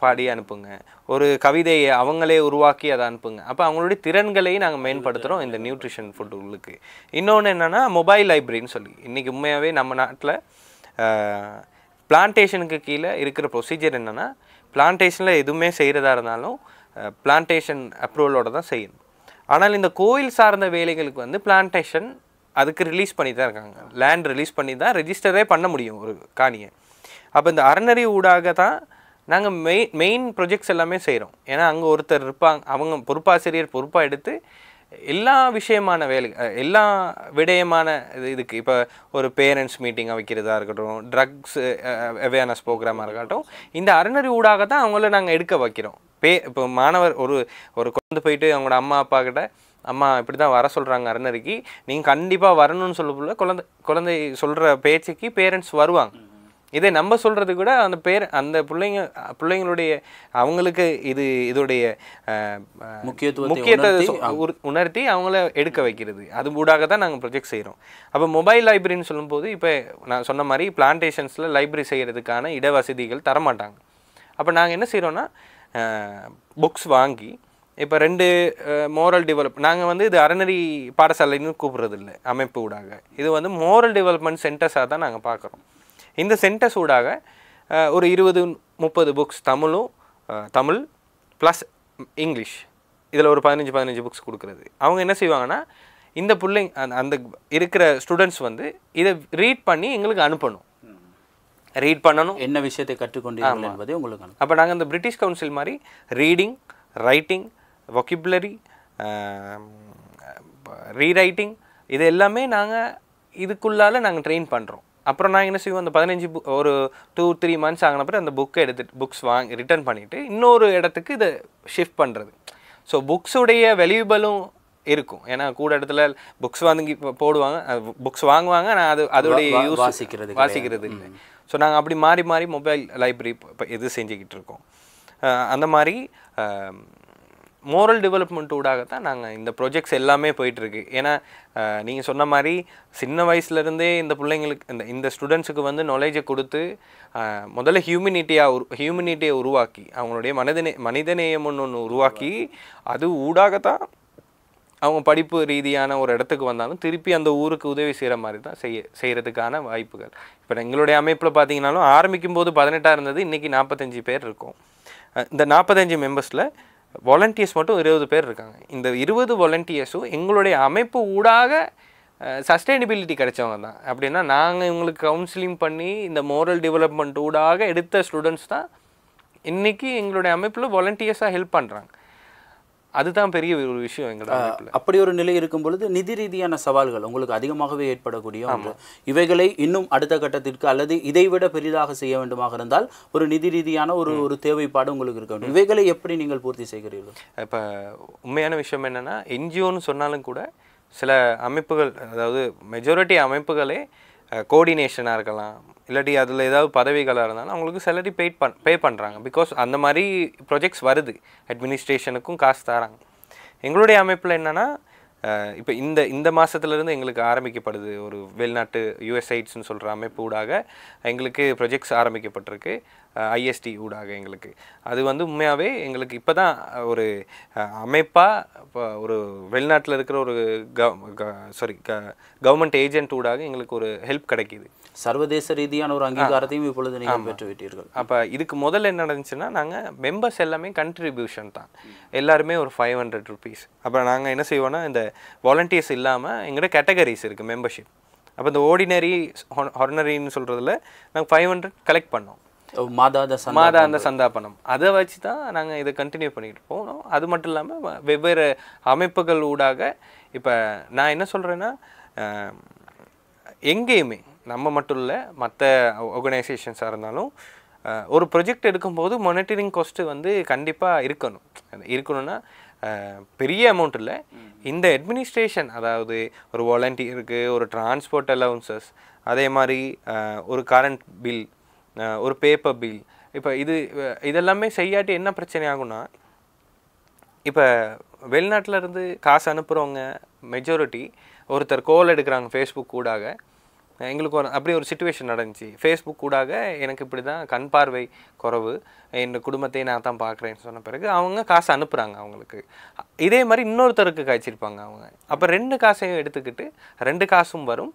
பாடி அனுப்புங்க, ஒரு கவிதையை அவங்களே உருவாக்கி அதை அனுப்புங்க. அப்போ அவங்களுடைய திறன்களையும் நாங்கள் மேம்படுத்துகிறோம் இந்த நியூட்ரிஷன் ஃபுட்டுகளுக்கு. இன்னொன்று என்னென்னா மொபைல் லைப்ரரின்னு சொல்லி இன்றைக்கி உண்மையாகவே நம்ம நாட்டில் பிளான்டேஷனுக்கு கீழே இருக்கிற ப்ரொசீஜர் என்னென்னா பிளான்டேஷனில் எதுவுமே செய்கிறதா இருந்தாலும் பிளான்டேஷன் அப்ரூவலோடு தான் செய்யணும். ஆனால் இந்த கோயில் சார்ந்த வேலைகளுக்கு வந்து பிளான்டேஷன் அதுக்கு ரிலீஸ் பண்ணி தான் இருக்காங்க. லேண்ட் ரிலீஸ் பண்ணி தான் ரெஜிஸ்டரே பண்ண முடியும் ஒரு காணியை. அப்போ இந்த அறநெறி ஊடாக தான் நாங்கள் மெயின் ப்ரொஜெக்ட்ஸ் எல்லாமே செய்கிறோம். ஏன்னா அங்கே ஒருத்தர் இருப்பாங்க, அவங்க பொறுப்பாசிரியர் பொறுப்பாக எடுத்து எல்லா விஷயமான வேலை எல்லா விடயமான இதுக்கு இப்போ ஒரு பேரண்ட்ஸ் மீட்டிங் வைக்கிறதா இருக்கட்டும், ட்ரக்ஸ் அவேர்னஸ் ப்ரோக்ராமாக இருக்கட்டும், இந்த அறநெறி ஊடாக தான் அவங்கள நாங்கள் எடுக்க வைக்கிறோம். இப்போ மாணவர் ஒரு குழந்தை போயிட்டு அவங்களோட அம்மா அப்பா கிட்ட அம்மா இப்படி தான் வர சொல்கிறாங்க அறநெறிக்கு, நீங்கள் கண்டிப்பாக வரணும்னு சொல்லக்குள்ள குழந்தை சொல்கிற பேச்சுக்கு பேரண்ட்ஸ் வருவாங்க. இதை நம்ம சொல்கிறது கூட அந்த பிள்ளைங்களுடைய அவங்களுக்கு இதோடைய முக்கியத்துவத்தை உணர்த்தி அவங்கள எடுக்க வைக்கிறது. அது ஊடாக தான் நாங்கள் ப்ரொஜெக்ட் செய்கிறோம். அப்போ மொபைல் லைப்ரரின்னு சொல்லும்போது இப்போ நான் சொன்ன மாதிரி பிளான்டேஷன்ஸில் லைப்ரரி செய்கிறதுக்கான இடவசதிகள் தரமாட்டாங்க. அப்போ நாங்கள் என்ன செய்கிறோன்னா புக்ஸ் வாங்கி இப்போ 2 மோரல் நாங்கள் வந்து இது அறநெறி பாடசாலைன்னு கூப்பிட்றது இல்லை அமைப்பு ஊடாக, இது வந்து மோரல் டெவலப்மெண்ட் சென்டர்ஸாக தான் நாங்கள் பார்க்குறோம். இந்த சென்டர்ஸ் ஊடாக ஒரு 20-30 புக்ஸ் தமிழ் ப்ளஸ் இங்கிலீஷ் இதில் ஒரு 15 புக்ஸ் கொடுக்குறது. அவங்க என்ன செய்வாங்கன்னா இந்த அந்த இருக்கிற ஸ்டூடெண்ட்ஸ் வந்து இதை ரீட் பண்ணி எங்களுக்கு அனுப்பணும். ரீட் பண்ணணும், என்ன விஷயத்தை கற்றுக்கொண்டீர்கள் என்பதை உங்களுக்கு. அப்போ நாங்கள் இந்த பிரிட்டிஷ் கவுன்சில் மாதிரி ரீடிங், ரைட்டிங், வொக்கபுலரி, ரீரைட்டிங் இது எல்லாமே நாங்கள் இதுக்குள்ளால் நாங்கள் ட்ரெயின் பண்ணுறோம். அப்புறம் நாங்கள் என்ன செய்வோம், அந்த 15 ஒரு 2-3 months ஆகினப்பறம் அந்த புக்ஸ் ரிட்டர்ன் பண்ணிவிட்டு இன்னொரு இடத்துக்கு இதை ஷிஃப்ட் பண்ணுறது. ஸோ புக்ஸுடைய வேல்யூபிளும் இருக்கும். ஏன்னா கூட இடத்துல புக்ஸ் வாங்கி போடுவாங்க, புக்ஸ் வாங்குவாங்க, நான் அதோடைய யூஸ் வாசிக்கிறது இல்லை. ஸோ நாங்கள் அப்படி மாறி மாறி மொபைல் லைப்ரரி இப்போ இது செஞ்சுக்கிட்டு இருக்கோம். அந்த மாதிரி மோரல் டெவலப்மெண்ட் ஊடாகத்தான் நாங்கள் இந்த ப்ரொஜெக்ட்ஸ் எல்லாமே போயிட்டுருக்கு. ஏன்னா நீங்கள் சொன்ன மாதிரி சின்ன வயசுலேருந்தே இந்த பிள்ளைங்களுக்கு இந்த ஸ்டூடெண்ட்ஸுக்கு வந்து நாலேஜை கொடுத்து முதல்ல ஹியூமனிட்டியை உருவாக்கி அவங்களுடைய மனிதநேயம் ஒன்று உருவாக்கி அது ஊடாகத்தான் அவங்க படிப்பு ரீதியான ஒரு இடத்துக்கு வந்தாலும் திருப்பி அந்த ஊருக்கு உதவி செய்கிற மாதிரி தான் செய்கிறதுக்கான வாய்ப்புகள். இப்போ எங்களுடைய அமைப்பில் பார்த்தீங்கன்னாலும் ஆரம்பிக்கும் போது 18 இருந்தது, இன்றைக்கி 45 பேர் இருக்கும். இந்த 45 மெம்பர்ஸில் வாலண்டியர்ஸ் மட்டும் 20 பேர் இருக்காங்க. இந்த 20 வாலண்டியர்ஸும் எங்களுடைய அமைப்பு ஊடாக சஸ்டைனபிலிட்டி கிடைச்சவங்க தான். அப்படின்னா நாங்கள் இவங்களுக்கு கவுன்சிலிங் பண்ணி இந்த மோரல் டெவலப்மெண்ட் ஊடாக எடுத்த ஸ்டூடெண்ட்ஸ் தான் இன்றைக்கி எங்களுடைய அமைப்பில் வாலண்டியர்ஸாக ஹெல்ப் பண்ணுறாங்க. அதுதான் பெரிய ஒரு விஷயம் எங்களோட அமைப்பில். அப்படி ஒரு நிலை இருக்கும் பொழுது நிதி ரீதியான சவால்கள் உங்களுக்கு அதிகமாகவே ஏற்படக்கூடிய ஒன்று. இவைகளை இன்னும் அடுத்த கட்டத்திற்கு அல்லது இதைவிட பெரிதாக செய்ய வேண்டுமாக இருந்தால் ஒரு நிதி ரீதியான ஒரு தேவைப்பாடு உங்களுக்கு இருக்க வேண்டும். இவைகளை எப்படி நீங்கள் பூர்த்தி செய்கிறீர்கள்? இப்போ உண்மையான விஷயம் என்னென்னா, என்ஜிஓன்னு சொன்னாலும் கூட சில அமைப்புகள், அதாவது மெஜாரிட்டி அமைப்புகளே கோஆர்டினேஷனாக இருக்கலாம், இல்லாட்டி அதில் ஏதாவது பதவிகளாக இருந்தாலும் அவங்களுக்கு சேலரி பே பண்ணுறாங்க. பிகாஸ் அந்த மாதிரி ப்ரொஜெக்ட்ஸ் வருது, அட்மினிஸ்ட்ரேஷனுக்கும் காசு தராங்க. எங்களுடைய அமைப்பில் என்னென்னா, இப்போ இந்த மாதத்துலேருந்து எங்களுக்கு ஆரம்பிக்கப்படுது ஒரு வெளிநாட்டு யுஎஸ்ஐட்ஸ்ன்னு சொல்கிற அமைப்பு ஊடாக எங்களுக்கு ப்ரொஜெக்ட்ஸ் ஆரம்பிக்கப்பட்டிருக்கு, ஐஎஸ்டி ஊடாக எங்களுக்கு. அது வந்து உண்மையாகவே எங்களுக்கு இப்போ தான் ஒரு அமைப்பாக இப்போ ஒரு வெளிநாட்டில் இருக்கிற ஒரு கவர்மெண்ட் ஏஜென்ட் ஊடாக எங்களுக்கு ஒரு ஹெல்ப் கிடைக்கிது. சர்வதேச ரீதியான ஒரு அங்கீகாரத்தையும் இப்பொழுது நீங்கள் பெற்றுவிட்டீர்கள். அப்போ இதுக்கு முதல்ல என்ன நடந்துச்சுன்னா, நாங்கள் மெம்பர்ஸ் எல்லாமே கண்ட்ரிபியூஷன் தான், எல்லாருமே ஒரு 500 rupees. அப்புறம் நாங்கள் என்ன செய்வோன்னா, இந்த வாலண்டியர்ஸ் இல்லாமல் எங்கள்கிட்ட கேட்டகரிஸ் இருக்குது மெம்பர்ஷிப். அப்போ இந்த ஆர்டினரி ஹார்னரின்னு சொல்கிறதுல நாங்கள் 500 கலெக்ட் பண்ணோம், மாதாந்த சந்தாபனம். அதை வச்சு தான் நாங்கள் இதை கண்டினியூ பண்ணிகிட்டு போனோம். அது மட்டும் இல்லாமல் வெவ்வேறு அமைப்புகள் ஊடாக இப்போ நான் என்ன சொல்கிறேன்னா, எங்கேயுமே நம்ம மட்டும் இல்லை மற்ற ஆர்கனைசேஷன்ஸாக இருந்தாலும் ஒரு ப்ரொஜெக்ட் எடுக்கும்போது மானிட்டரிங் காஸ்ட்டு வந்து கண்டிப்பாக இருக்கணும்னா பெரிய அமௌண்ட் இல்லை. இந்த அட்மினிஸ்ட்ரேஷன், அதாவது ஒரு வாலண்டியருக்கு ஒரு டிரான்ஸ்போர்ட் அலவன்சஸ், அதே மாதிரி ஒரு கரண்ட் பில், ஒரு பேப்பர் பில், இப்போ இதெல்லாமே செய்யாட்டி என்ன பிரச்சனை ஆகும்னா, இப்போ வெளிநாட்டில் இருந்து காசு அனுப்புகிறவங்க மெஜாரிட்டி ஒருத்தர் கோல் எடுக்கிறாங்க ஃபேஸ்புக் கூடாக. எங்களுக்கு அப்படி ஒரு சிச்சுவேஷன் நடந்துச்சு. ஃபேஸ்புக் கூடாக எனக்கு இப்படி தான் கண் பார்வை குறைவு, என் குடும்பத்தையே நான் தான் பார்க்குறேன்னு சொன்ன பிறகு அவங்க காசு அனுப்புகிறாங்க அவங்களுக்கு. இதே மாதிரி இன்னொருத்தருக்கு காய்ச்சிருப்பாங்க அவங்க. அப்போ 2 காசையும் எடுத்துக்கிட்டு 2 காசும் வரும்.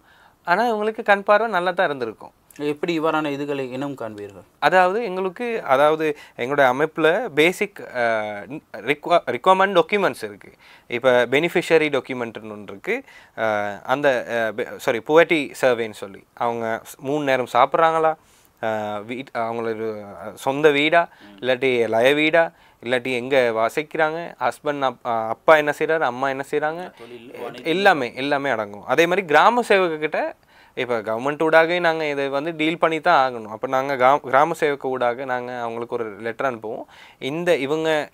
ஆனால் இவங்களுக்கு கண் பார்வை நல்லா தான் இருந்திருக்கும். எப்படி இவ்வாறான இதுகளை இனம் காண்பீர்கள்? அதாவது எங்களுடைய அமைப்பில் பேசிக் ரிக்வயர்மெண்ட் டாக்குமெண்ட்ஸ் இருக்குது. இப்போ பெனிஃபிஷரி டாக்குமெண்ட்னு ஒன்று இருக்குது. அந்த புவர்ட்டி சர்வேன்னு சொல்லி அவங்க 3 நேரம் சாப்பிட்றாங்களா, அவங்களோட சொந்த வீடா இல்லாட்டி லய வீடா இல்லாட்டி எங்கே வசிக்கிறாங்க, ஹஸ்பண்ட் அப்பா என்ன செய்கிறாரு, அம்மா என்ன செய்கிறாங்க, எல்லாமே அடங்கும். அதே மாதிரி கிராம சேவகக்கிட்ட இப்போ கவர்மெண்ட் ஊடாக நாங்கள் இதை வந்து டீல் பண்ணி தான் ஆகணும். அப்போ நாங்கள் கிராம சேவக ஊடாக நாங்கள் அவங்களுக்கு ஒரு லெட்டர் அனுப்புவோம்.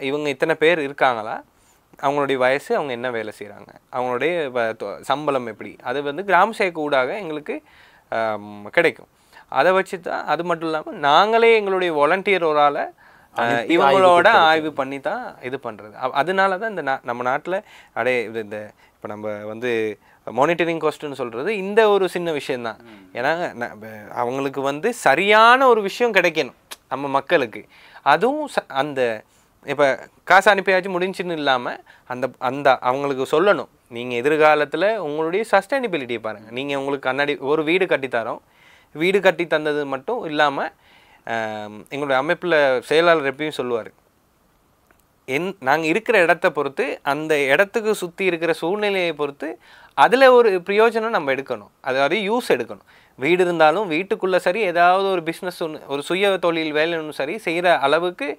இவங்க இத்தனை பேர் இருக்காங்களா, அவங்களுடைய வயசு, அவங்க என்ன வேலை செய்கிறாங்க, அவங்களுடைய சம்பளம் எப்படி, அது வந்து கிராம சேவக ஊடாக எங்களுக்கு கிடைக்கும். அதை வச்சு தான், அது மட்டும் இல்லாமல் நாங்களே எங்களுடைய வாலண்டியர் ஒரு ஆளை இவங்களோட ஆய்வு பண்ணி தான் இது பண்ணுறது. அதனால தான் நம்ம நாட்டில் இந்த இப்போ நம்ம வந்து மானிட்டரிங் காஸ்ட்டுன்னு சொல்கிறது இந்த ஒரு சின்ன விஷயந்தான். ஏன்னா அவங்களுக்கு வந்து சரியான ஒரு விஷயம் கிடைக்கணும் நம்ம மக்களுக்கு. அதுவும் அந்த இப்போ காசு அனுப்பியாச்சும் முடிஞ்சுன்னு இல்லாமல் அந்த அவங்களுக்கு சொல்லணும், நீங்கள் எதிர்காலத்தில் உங்களுடைய சஸ்டைனபிலிட்டியை பாருங்கள். நீங்கள் உங்களுக்கு ஒரு வீடு கட்டித்தரோம், வீடு கட்டி தந்தது மட்டும் இல்லாமல் எங்களுடைய அமைப்பில் செயலாளர் எப்பயும் சொல்லுவார், நாங்கள் இருக்கிற இடத்த பொறுத்து, அந்த இடத்துக்கு சுற்றி இருக்கிற சூழ்நிலையை பொறுத்து அதில் ஒரு பிரயோஜனம் நம்ம எடுக்கணும், அதாவது யூஸ் எடுக்கணும். வீடு இருந்தாலும் வீட்டுக்குள்ளே சரி, ஏதாவது ஒரு பிஸ்னஸ் ஒன்று, ஒரு சுய தொழில் வேலைன்னு சரி செய்கிற அளவுக்கு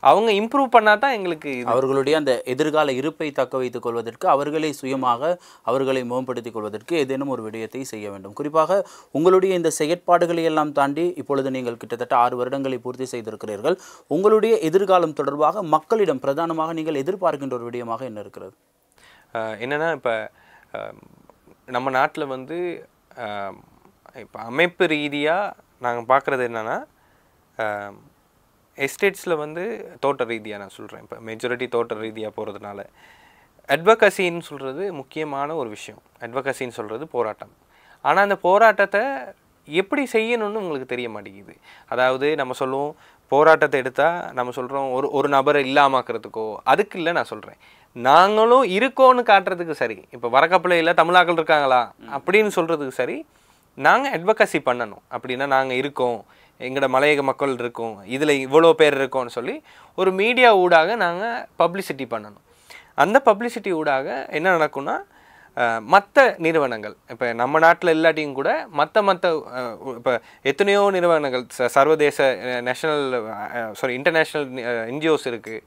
அவங்க இம்ப்ரூவ் பண்ணால் தான் எங்களுக்கு அவர்களுடைய அந்த எதிர்கால இருப்பை தக்க வைத்துக் கொள்வதற்கு, அவர்களை சுயமாக அவர்களை மேம்படுத்திக் கொள்வதற்கு ஏதேனும் ஒரு விடயத்தை செய்ய வேண்டும். குறிப்பாக உங்களுடைய இந்த செயற்பாடுகளை எல்லாம் தாண்டி இப்பொழுது நீங்கள் கிட்டத்தட்ட 6 வருடங்களை பூர்த்தி செய்திருக்கிறீர்கள். உங்களுடைய எதிர்காலம் தொடர்பாக மக்களிடம் பிரதானமாக நீங்கள் எதிர்பார்க்கின்ற ஒரு விடயமாக என்ன இருக்கிறது? என்னென்னா, இப்போ நம்ம நாட்டில் வந்து இப்போ அமைப்பு ரீதியாக நாங்கள் பார்க்குறது என்னென்னா, எஸ்டேட்ஸில் வந்து தோட்ட ரீதியாக நான் சொல்கிறேன், இப்போ மெஜாரிட்டி தோட்ட ரீதியாக போகிறதுனால அட்வொகசின்னு சொல்கிறது முக்கியமான ஒரு விஷயம். அட்வொகசின்னு சொல்கிறது போராட்டம். ஆனால் அந்த போராட்டத்தை எப்படி செய்யணும்னு உங்களுக்கு தெரிய மாட்டேங்குது. அதாவது நம்ம சொல்லுவோம் போராட்டத்தை எடுத்தால் நம்ம சொல்கிறோம் ஒரு நபரை இல்லாமக்கிறதுக்கோ, அதுக்கு இல்லை நான் சொல்கிறேன், நாங்களும் இருக்கோன்னு காட்டுறதுக்கு சரி. இப்போ வரக்கப்பிள்ளையில் தமிழாக்கள் இருக்காங்களா அப்படின்னு சொல்கிறதுக்கு சரி, நாங்கள் அட்வொகசி பண்ணணும். அப்படின்னா நாங்கள் இருக்கோம், எங்களோட மலையக மக்கள் இருக்கோம், இதில் இவ்வளோ பேர் இருக்கோம்னு சொல்லி ஒரு மீடியா ஊடாக நாங்கள் பப்ளிசிட்டி பண்ணணும். அந்த பப்ளிசிட்டி ஊடாக என்ன நடக்கும்னா, மற்ற நிறுவனங்கள், இப்போ நம்ம நாட்டில் இல்லாட்டியும் கூட மற்ற இப்போ எத்தனையோ நிறுவனங்கள், சர்வதேச இன்டர்நேஷ்னல் என்ஜிஓஸ் இருக்குது,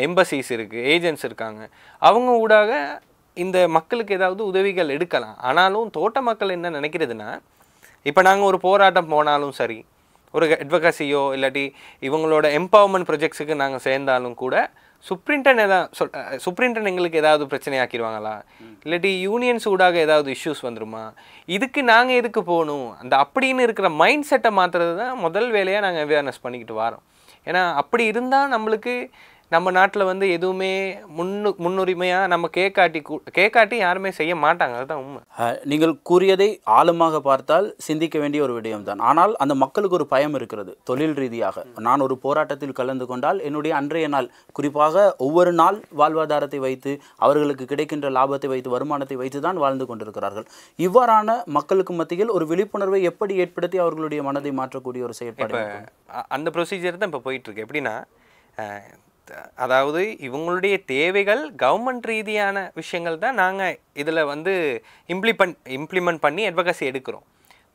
எம்பசிஸ் இருக்குது, ஏஜென்ட்ஸ் இருக்காங்க. அவங்க ஊடாக இந்த மக்களுக்கு ஏதாவது உதவிகள் எடுக்கலாம். ஆனாலும் தோட்ட மக்கள் என்ன நினைக்கிறதுனா, இப்போ நாங்கள் ஒரு போராட்டம் போனாலும் சரி, ஒரு அட்வொகசியோ இல்லாட்டி இவங்களோட எம்பவர்மெண்ட் ப்ரொஜெக்ட்ஸுக்கு நாங்கள் சேர்ந்தாலும் கூட சுப்ரிண்டன் எங்களுக்கு ஏதாவது பிரச்சனை ஆக்கிடுவாங்களா, இல்லாட்டி யூனியன்ஸ் ஊடாக ஏதாவது இஷ்யூஸ் வந்துருமா, இதுக்கு நாங்கள் எதுக்கு போகணும், அந்த அப்படின்னு இருக்கிற மைண்ட் செட்டை மாற்றுறது தான் முதல் வேலையாக நாங்கள் அவேர்னஸ் பண்ணிக்கிட்டு வரோம். ஏன்னா அப்படி இருந்தால் நம்மளுக்கு நம்ம நாட்டில் வந்து எதுவுமே முன்னுரிமையாக நம்ம கேட்காட்டி யாருமே செய்ய மாட்டாங்க. அதுதான் உண்மை. நீங்கள் கூறியதை ஆழமாக பார்த்தால் சிந்திக்க வேண்டிய ஒரு விடயம்தான். ஆனால் அந்த மக்களுக்கு ஒரு பயம் இருக்கிறது. தொழில் ரீதியாக நான் ஒரு போராட்டத்தில் கலந்து கொண்டால் என்னுடைய அன்றைய நாள், குறிப்பாக ஒவ்வொரு நாள் வாழ்வாதாரத்தை வைத்து, அவர்களுக்கு கிடைக்கின்ற லாபத்தை வைத்து, வருமானத்தை வைத்து தான் வாழ்ந்து கொண்டிருக்கிறார்கள். இவ்வாறான மக்களுக்கு மத்தியில் ஒரு விழிப்புணர்வை எப்படி ஏற்படுத்தி அவர்களுடைய மனதை மாற்றக்கூடிய ஒரு செயற்பாடு? அந்த ப்ரொசீஜர் தான் இப்போ போயிட்டுருக்கு. எப்படின்னா, அதாவது இவங்களுடைய தேவைகள் கவர்மெண்ட் ரீதியான விஷயங்கள் தான் நாங்கள் இதில் வந்து இம்ப்ளிமெண்ட் பண்ணி அட்வொகசி எடுக்கிறோம்.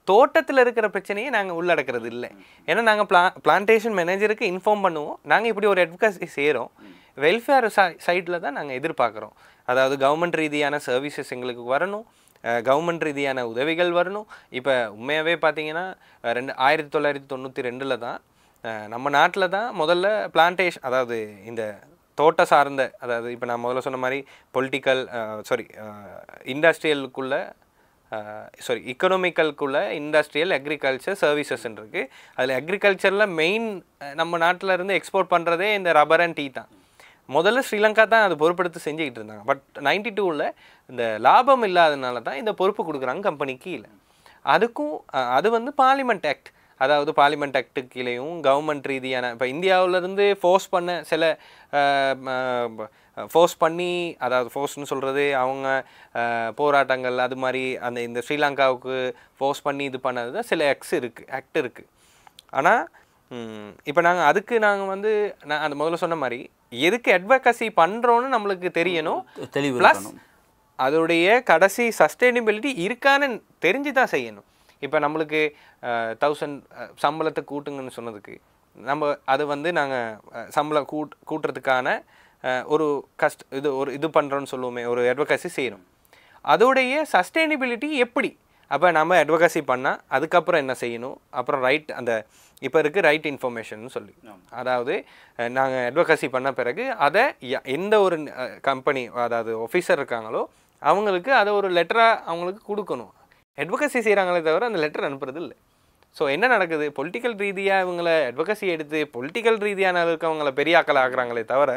தோட்டத்தில் இருக்கிற பிரச்சனையை நாங்கள் உள்ளடக்கிறது இல்லை. ஏன்னா நாங்கள் பிளான்டேஷன் மேனேஜருக்கு இன்ஃபார்ம் பண்ணுவோம், நாங்கள் இப்படி ஒரு அட்வொகசி செய்கிறோம், வெல்ஃபேர் சைடில் தான் நாங்கள் எதிர்பார்க்குறோம். அதாவது கவர்மெண்ட் ரீதியான சர்வீசஸ் எங்களுக்கு வரணும், கவர்மெண்ட் ரீதியான உதவிகள் வரணும். இப்போ உண்மையாகவே பார்த்தீங்கன்னா 1992 தான் நம்ம நாட்டில் தான் முதல்ல பிளான்டேஷன், அதாவது இந்த தோட்ட சார்ந்த, அதாவது இப்போ நான் முதல்ல சொன்ன மாதிரி பொலிட்டிக்கல் இண்டஸ்ட்ரியலுக்குள்ளே எக்கனாமிக்கலுக்குள்ளே இண்டஸ்ட்ரியல் அக்ரிகல்ச்சர் சர்வீசஸ்ன்னு இருக்குது. அதில் அக்ரிகல்ச்சரில் மெயின் நம்ம நாட்டில் இருந்து எக்ஸ்போர்ட் பண்ணுறதே இந்த ரப்பர் அண்ட் டீ தான். முதல்ல ஸ்ரீலங்கா தான் அது பொறுப்படுத்தி செஞ்சுக்கிட்டு இருந்தாங்க. பட் 92ல் இந்த லாபம் இல்லாதனால தான் இந்த பொறுப்பு கொடுக்குறாங்க கம்பெனிக்கு இல்லை. அதுக்கும் அது வந்து பார்லிமெண்ட் ஆக்ட், அதாவது பார்லிமெண்ட் ஆக்டு கீழேயும் கவர்மெண்ட் ரீதியான இப்போ இந்தியாவிலேருந்து ஃபோர்ஸ் பண்ணி, அதாவது ஃபோர்ஸ்னு சொல்கிறது அவங்க போராட்டங்கள் அது மாதிரி இந்த ஸ்ரீலங்காவுக்கு ஃபோர்ஸ் பண்ணி இது பண்ணது தான் சில ஆக்ட் இருக்குது. ஆனால் இப்போ நாங்கள் வந்து நான் அந்த முதல்ல சொன்ன மாதிரி எதுக்கு அட்வொகசி பண்ணுறோன்னு நம்மளுக்கு தெரியணும். ப்ளஸ் அதோடைய கடைசி சஸ்டைனபிலிட்டி இருக்கான்னு தெரிஞ்சு தான் செய்யணும். இப்போ நம்மளுக்கு 1000 சம்பளத்தை கூட்டுங்கன்னு சொன்னதுக்கு நம்ம அது வந்து நாங்கள் சம்பளம் கூட்டுறதுக்கான ஒரு இது பண்ணுறோன்னு சொல்லுவோமே, ஒரு அட்வொகசி செய்யணும். அதோடைய சஸ்டைனபிலிட்டி எப்படி? அப்போ நம்ம அட்வொகசி பண்ணால் அதுக்கப்புறம் என்ன செய்யணும், அப்புறம் இப்போ இருக்குது ரைட் இன்ஃபர்மேஷன் சொல்லி, அதாவது நாங்கள் அட்வொகசி பண்ண பிறகு அதை எந்த ஒரு கம்பெனி, அதாவது ஆஃபீஸர் இருக்காங்களோ அவங்களுக்கு அதை ஒரு லெட்டராக அவங்களுக்கு கொடுக்கணும். அட்வொகசி செய்கிறாங்களே தவிர அந்த லெட்டர் அனுப்புறது இல்லை. ஸோ என்ன நடக்குது, பொலிட்டிக்கல் ரீதியாக இவங்களை அட்வொகசி எடுத்து பொலிட்டிக்கல் ரீதியான இருக்கவங்களை பெரிய ஆக்கள் ஆக்குறாங்களே தவிர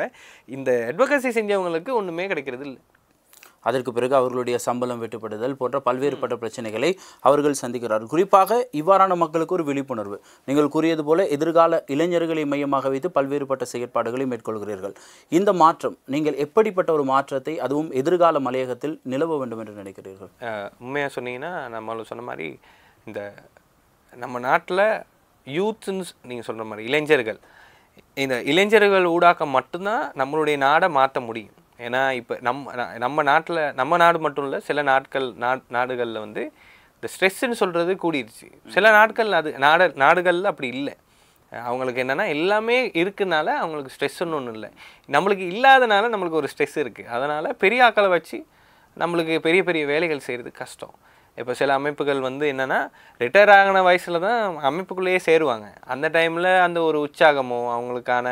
இந்த அட்வொகசி செஞ்சவங்களுக்கு ஒன்றுமே கிடைக்கிறது இல்லை. அதற்கு பிறகு அவர்களுடைய சம்பளம் வெட்டுப்படுதல் போன்ற பல்வேறுபட்ட பிரச்சனைகளை அவர்கள் சந்திக்கிறார்கள். குறிப்பாக இவ்வாறான மக்களுக்கு ஒரு விழிப்புணர்வு, நீங்கள் கூறியது போல எதிர்கால இளைஞர்களை மையமாக வைத்து பல்வேறுபட்ட செயற்பாடுகளை மேற்கொள்கிறீர்கள். இந்த மாற்றம் நீங்கள் எப்படிப்பட்ட ஒரு மாற்றத்தை அதுவும் எதிர்கால மலையகத்தில் நிலவ வேண்டும் என்று நினைக்கிறீர்கள்? உண்மையாக சொன்னீங்கன்னா நம்ம சொன்ன மாதிரி இந்த நம்ம நாட்டில் யூத்ன்னு நீங்கள் சொல்கிற மாதிரி இளைஞர்கள் ஊடாக்க மட்டும்தான் நம்மளுடைய நாடை மாற்ற முடியும். ஏன்னா இப்போ நம்ம நாடு மட்டும் இல்லை, சில நாடுகளில் வந்து இந்த ஸ்ட்ரெஸ்ன்னு சொல்கிறது கூடிடுச்சு. சில நாடுகளில் அப்படி இல்லை. அவங்களுக்கு என்னென்னா எல்லாமே இருக்குனால அவங்களுக்கு ஸ்ட்ரெஸ்ன்னு ஒன்றும் இல்லை. நம்மளுக்கு இல்லாதனால நம்மளுக்கு ஒரு ஸ்ட்ரெஸ் இருக்குது. அதனால் பெரிய ஆக்களை வச்சு நம்மளுக்கு பெரிய பெரிய வேலைகள் செய்கிறது கஷ்டம். இப்போ சில அமைப்புகள் வந்து என்னென்னா ரிட்டையர் ஆகின வயசில் தான் அமைப்புக்குள்ளேயே சேருவாங்க. அந்த டைமில் அந்த ஒரு உற்சாகமோ அவங்களுக்கான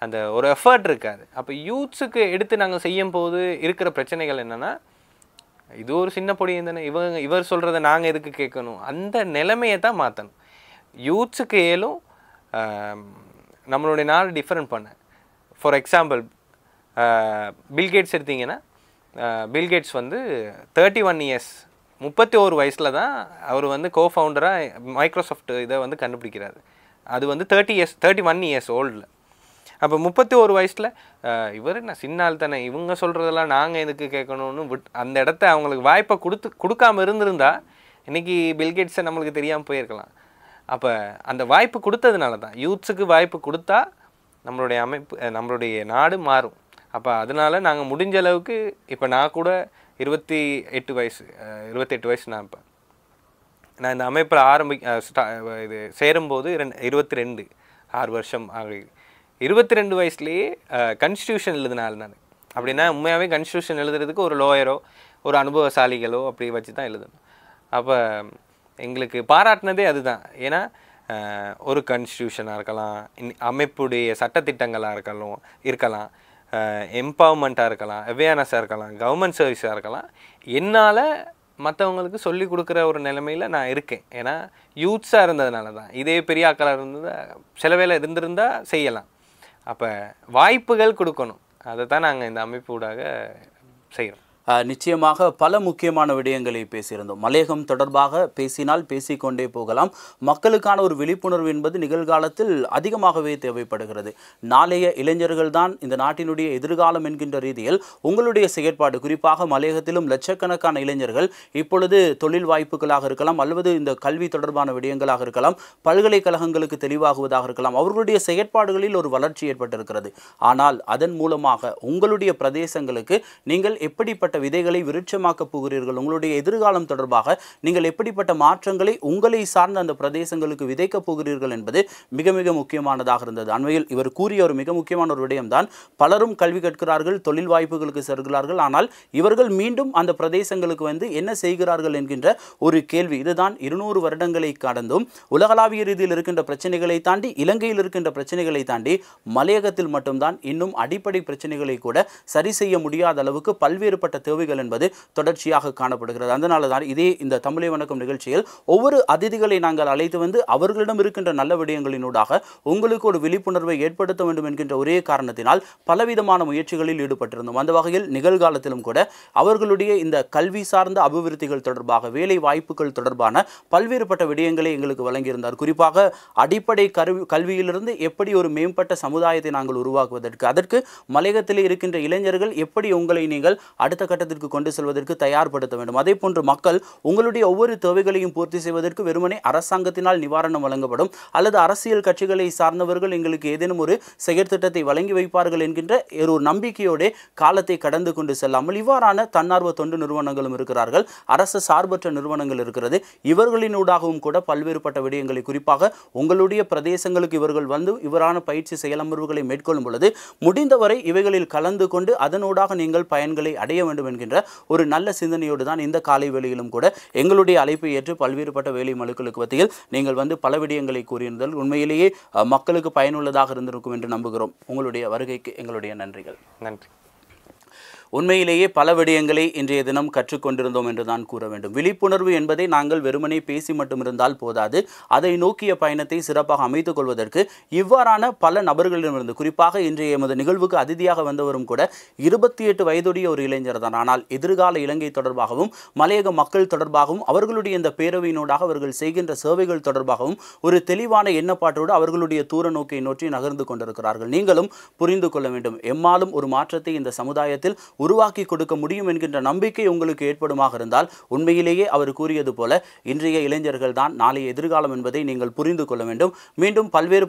அந்த ஒரு எஃபர்ட் இருக்காது. அப்போ யூத்ஸுக்கு எடுத்து நாங்கள் செய்யும் போது இருக்கிற பிரச்சனைகள் என்னென்னா, இது ஒரு சின்ன பொடியும் தானே, இவர் சொல்கிறத நாங்கள் எதுக்கு கேட்கணும், அந்த நிலைமையை தான் மாற்றணும். யூத்ஸுக்கு ஏலும் நம்மளுடைய நாடு டிஃப்ரெண்ட் பண்ண. ஃபார் எக்ஸாம்பிள் பில்கேட்ஸ் எடுத்திங்கன்னா, பில்கேட்ஸ் வந்து 31 இயர்ஸ் 31 வயசில் தான் அவர் வந்து கோஃபவுண்டராக மைக்ரோசாஃப்ட் இதை வந்து கண்டுபிடிக்கிறாரு. அது வந்து 31 இயர்ஸ் ஓல்டில். அப்போ 31 வயசில் இவர் என்ன சின்னால் தானே, இவங்க சொல்கிறதெல்லாம் நாங்கள் எதுக்கு கேட்கணும்னு அந்த இடத்த அவங்களுக்கு வாய்ப்பை கொடுக்காமல் இருந்திருந்தா இன்றைக்கி பில்கேட்ஸை நம்மளுக்கு தெரியாமல் போயிருக்கலாம். அப்போ அந்த வாய்ப்பு கொடுத்ததுனால தான், யூத்ஸுக்கு வாய்ப்பு கொடுத்தா நம்மளுடைய நாடு மாறும். அப்போ அதனால் நாங்கள் முடிஞ்ச அளவுக்கு, இப்போ நான் கூட 28 வயசு நான் இந்த அமைப்பில் இது சேரும்போது 22 6 வருஷம் ஆகுது. 22 வயசுலேயே கான்ஸ்டியூஷன் எழுதினாள் நான். அப்படின்னா உண்மையாகவே கான்ஸ்டியூஷன் எழுதுறதுக்கு ஒரு லோயரோ ஒரு அனுபவசாலிகளோ அப்படி வச்சு தான் எழுதணும். அப்போ எங்களுக்கு பாராட்டினதே அதுதான். ஏன்னா ஒரு கான்ஸ்டியூஷனாக இருக்கலாம், அமைப்புடைய சட்டத்திட்டங்களாக இருக்கலாம், எம்பவர்மெண்ட்டாக இருக்கலாம், அவேர்னஸாக இருக்கலாம், கவர்மெண்ட் சர்வீஸாக இருக்கலாம், என்னால் மற்றவங்களுக்கு சொல்லி கொடுக்குற ஒரு நிலைமையில் நான் இருக்கேன். ஏன்னா யூத்ஸாக இருந்ததுனால தான். இதே பெரிய ஆக்களாக இருந்தால் சில வேலை இருந்திருந்தால் செய்யலாம். அப்போ வாய்ப்புகள் கொடுக்கணும். அதை தான் நாங்கள் இந்த அமைப்பு ஊடாக செய்கிறோம். நிச்சயமாக பல முக்கியமான விடயங்களை பேசியிருந்தோம். மலையகம் தொடர்பாக பேசினால் பேசிக்கொண்டே போகலாம். மக்களுக்கான ஒரு விழிப்புணர்வு என்பது நிகழ்காலத்தில் அதிகமாகவே தேவைப்படுகிறது. நாளைய இளைஞர்கள் தான் இந்த நாட்டினுடைய எதிர்காலம் என்கின்ற ரீதியில் உங்களுடைய செயற்பாடு, குறிப்பாக மலையகத்திலும் லட்சக்கணக்கான இளைஞர்கள் இப்பொழுது தொழில் வாய்ப்புகளாக இருக்கலாம், அல்லது இந்த கல்வி தொடர்பான விடயங்களாக இருக்கலாம், பல்கலைக்கழகங்களுக்கு தெளிவாகுவதாக இருக்கலாம், அவர்களுடைய செயற்பாடுகளில் ஒரு வளர்ச்சி ஏற்பட்டிருக்கிறது. ஆனால் அதன் மூலமாக உங்களுடைய பிரதேசங்களுக்கு நீங்கள் எப்படிப்பட்ட எப்படிப்பட்ட விதைகளை விருட்சமாக்கப் போகிறீர்கள், உங்களுடைய எதிர்காலம் தொடர்பாக நீங்கள் எப்படிப்பட்ட மாற்றங்களை உங்களை சார்ந்த அந்த பிரதேசங்களுக்கு விதைக்கப் போகிறீர்கள் என்பது மிக மிக முக்கியமானதாக இருந்தது. அண்மையில் இவர் கூறிய ஒரு மிக முக்கியமான ஒரு விடயம்தான், பலரும் கல்வி கற்கிறார்கள், தொழில் வாய்ப்புகளுக்கு செல்கிறார்கள், ஆனால் இவர்கள் மீண்டும் அந்த பிரதேசங்களுக்கு வந்து என்ன செய்கிறார்கள் என்கின்ற ஒரு கேள்வி. இதுதான் 200 வருடங்களை கடந்தும் உலகளாவிய ரீதியில் இருக்கின்ற பிரச்சனைகளை தாண்டி, இலங்கையில் இருக்கின்ற பிரச்சனைகளை தாண்டி மலையகத்தில் மட்டும்தான் இன்னும் அடிப்படை பிரச்சனைகளை கூட சரி செய்ய முடியாத அளவுக்கு பல்வேறுபட்ட தேவைகள் என்பது தொடர்ச்சியாக காணப்படுகிறது. அதனால தான் இதே இந்த தமிழை வணக்கம் நிகழ்ச்சியில் ஒவ்வொரு அதிதிகளை நாங்கள் அழைத்து வந்து அவர்களிடம் இருக்கின்ற நல்ல விடயங்களினூடாக உங்களுக்கு ஒரு விழிப்புணர்வை ஏற்படுத்த வேண்டும் என்கின்ற ஒரே காரணத்தினால் பலவிதமான முயற்சிகளில் ஈடுபட்டிருந்தோம். அந்த வகையில் நிகழ்காலத்திலும் கூட அவர்களுடைய இந்த கல்வி சார்ந்த அபிவிருத்திகள் தொடர்பாக, வேலை வாய்ப்புகள் தொடர்பான பல்வேறுபட்ட விடயங்களை எங்களுக்கு வழங்கியிருந்தார். குறிப்பாக அடிப்படை கல்வியிலிருந்து எப்படி ஒரு மேம்பட்ட சமுதாயத்தை நாங்கள் உருவாக்குவதற்கு, அதற்கு மலையகத்திலே இருக்கின்ற இளைஞர்கள் எப்படி உங்களை நீங்கள் அடுத்த கட்டத்திற்கு கொண்டு செல்வதற்கு தயார்படுத்த வேண்டும். அதே போன்று மக்கள் உங்களுடைய ஒவ்வொரு தேவைகளையும் பூர்த்தி செய்வதற்கு வெறுமனே அரசாங்கத்தினால் நிவாரணம் வழங்கப்படும் அல்லது அரசியல் கட்சிகளை சார்ந்தவர்கள் எங்களுக்கு ஏதேனும் ஒரு செயற்திட்டத்தை வழங்கி வைப்பார்கள் என்கின்ற ஒரு நம்பிக்கையோட காலத்தை கடந்து கொண்டு செல்லாமல் இவ்வாறான தன்னார்வ தொண்டு நிறுவனங்களும் இருக்கிறார்கள், அரசு சார்பற்ற நிறுவனங்கள் இருக்கிறது. இவர்களினூடாகவும் கூட பல்வேறுபட்ட விடயங்களை, குறிப்பாக உங்களுடைய பிரதேசங்களுக்கு இவர்கள் வந்து இவரான பயிற்சி செயலமர்வுகளை மேற்கொள்ளும் பொழுது முடிந்தவரை இவைகளில் கலந்து கொண்டு அதனூடாக நீங்கள் பயன்களை அடைய வேண்டும் என்கின்ற ஒரு நல்ல சிந்தனையோடு தான் இந்த காலை வேளையிலும் கூட எங்களுடைய அழைப்பை ஏற்று பல்வேறுபட்ட வேலை மலுக்களுக்கு மத்தியில் நீங்கள் வந்து பல விடயங்களை கூறியிருந்தால் உண்மையிலேயே மக்களுக்கு பயனுள்ளதாக இருந்திருக்கும் என்று நம்புகிறோம். உங்களுடைய வருகைக்கு எங்களுடைய நன்றிகள். நன்றி. உண்மையிலேயே பல விடயங்களை இன்றைய தினம் கற்றுக்கொண்டிருந்தோம் என்று தான் கூற வேண்டும். விழிப்புணர்வு என்பதை நாங்கள் வெறுமனே பேசி மட்டும் இருந்தால் போதாது, அதை நோக்கிய பயணத்தை சிறப்பாக அமைத்துக் கொள்வதற்கு இவ்வாறான பல நபர்களிடமிருந்து, குறிப்பாக இன்றைய எமது நிகழ்வுக்கு அதிதியாக வந்தவரும் கூட 28 வயதுடைய ஒரு இளைஞர் தான். ஆனால் எதிர்கால இலங்கை தொடர்பாகவும் மலையக மக்கள் தொடர்பாகவும் அவர்களுடைய இந்த பேரவையினூடாக அவர்கள் செய்கின்ற சேவைகள் தொடர்பாகவும் ஒரு தெளிவான எண்ணப்பாட்டோடு அவர்களுடைய தூர நோக்கை நோக்கி நகர்ந்து கொண்டிருக்கிறார்கள். நீங்களும் புரிந்து கொள்ள வேண்டும், எம்மாலும் ஒரு மாற்றத்தை இந்த சமுதாயத்தில் உருவாக்கி கொடுக்க முடியும் என்கின்ற நம்பிக்கை உங்களுக்கு ஏற்படுமாக இருந்தால் உண்மையிலேயே அவர் கூறியது போல இன்றைய இளைஞர்கள் தான் நாளைய எதிர்காலம் என்பதை நீங்கள் புரிந்து கொள்ள வேண்டும். மீண்டும் பல்வேறு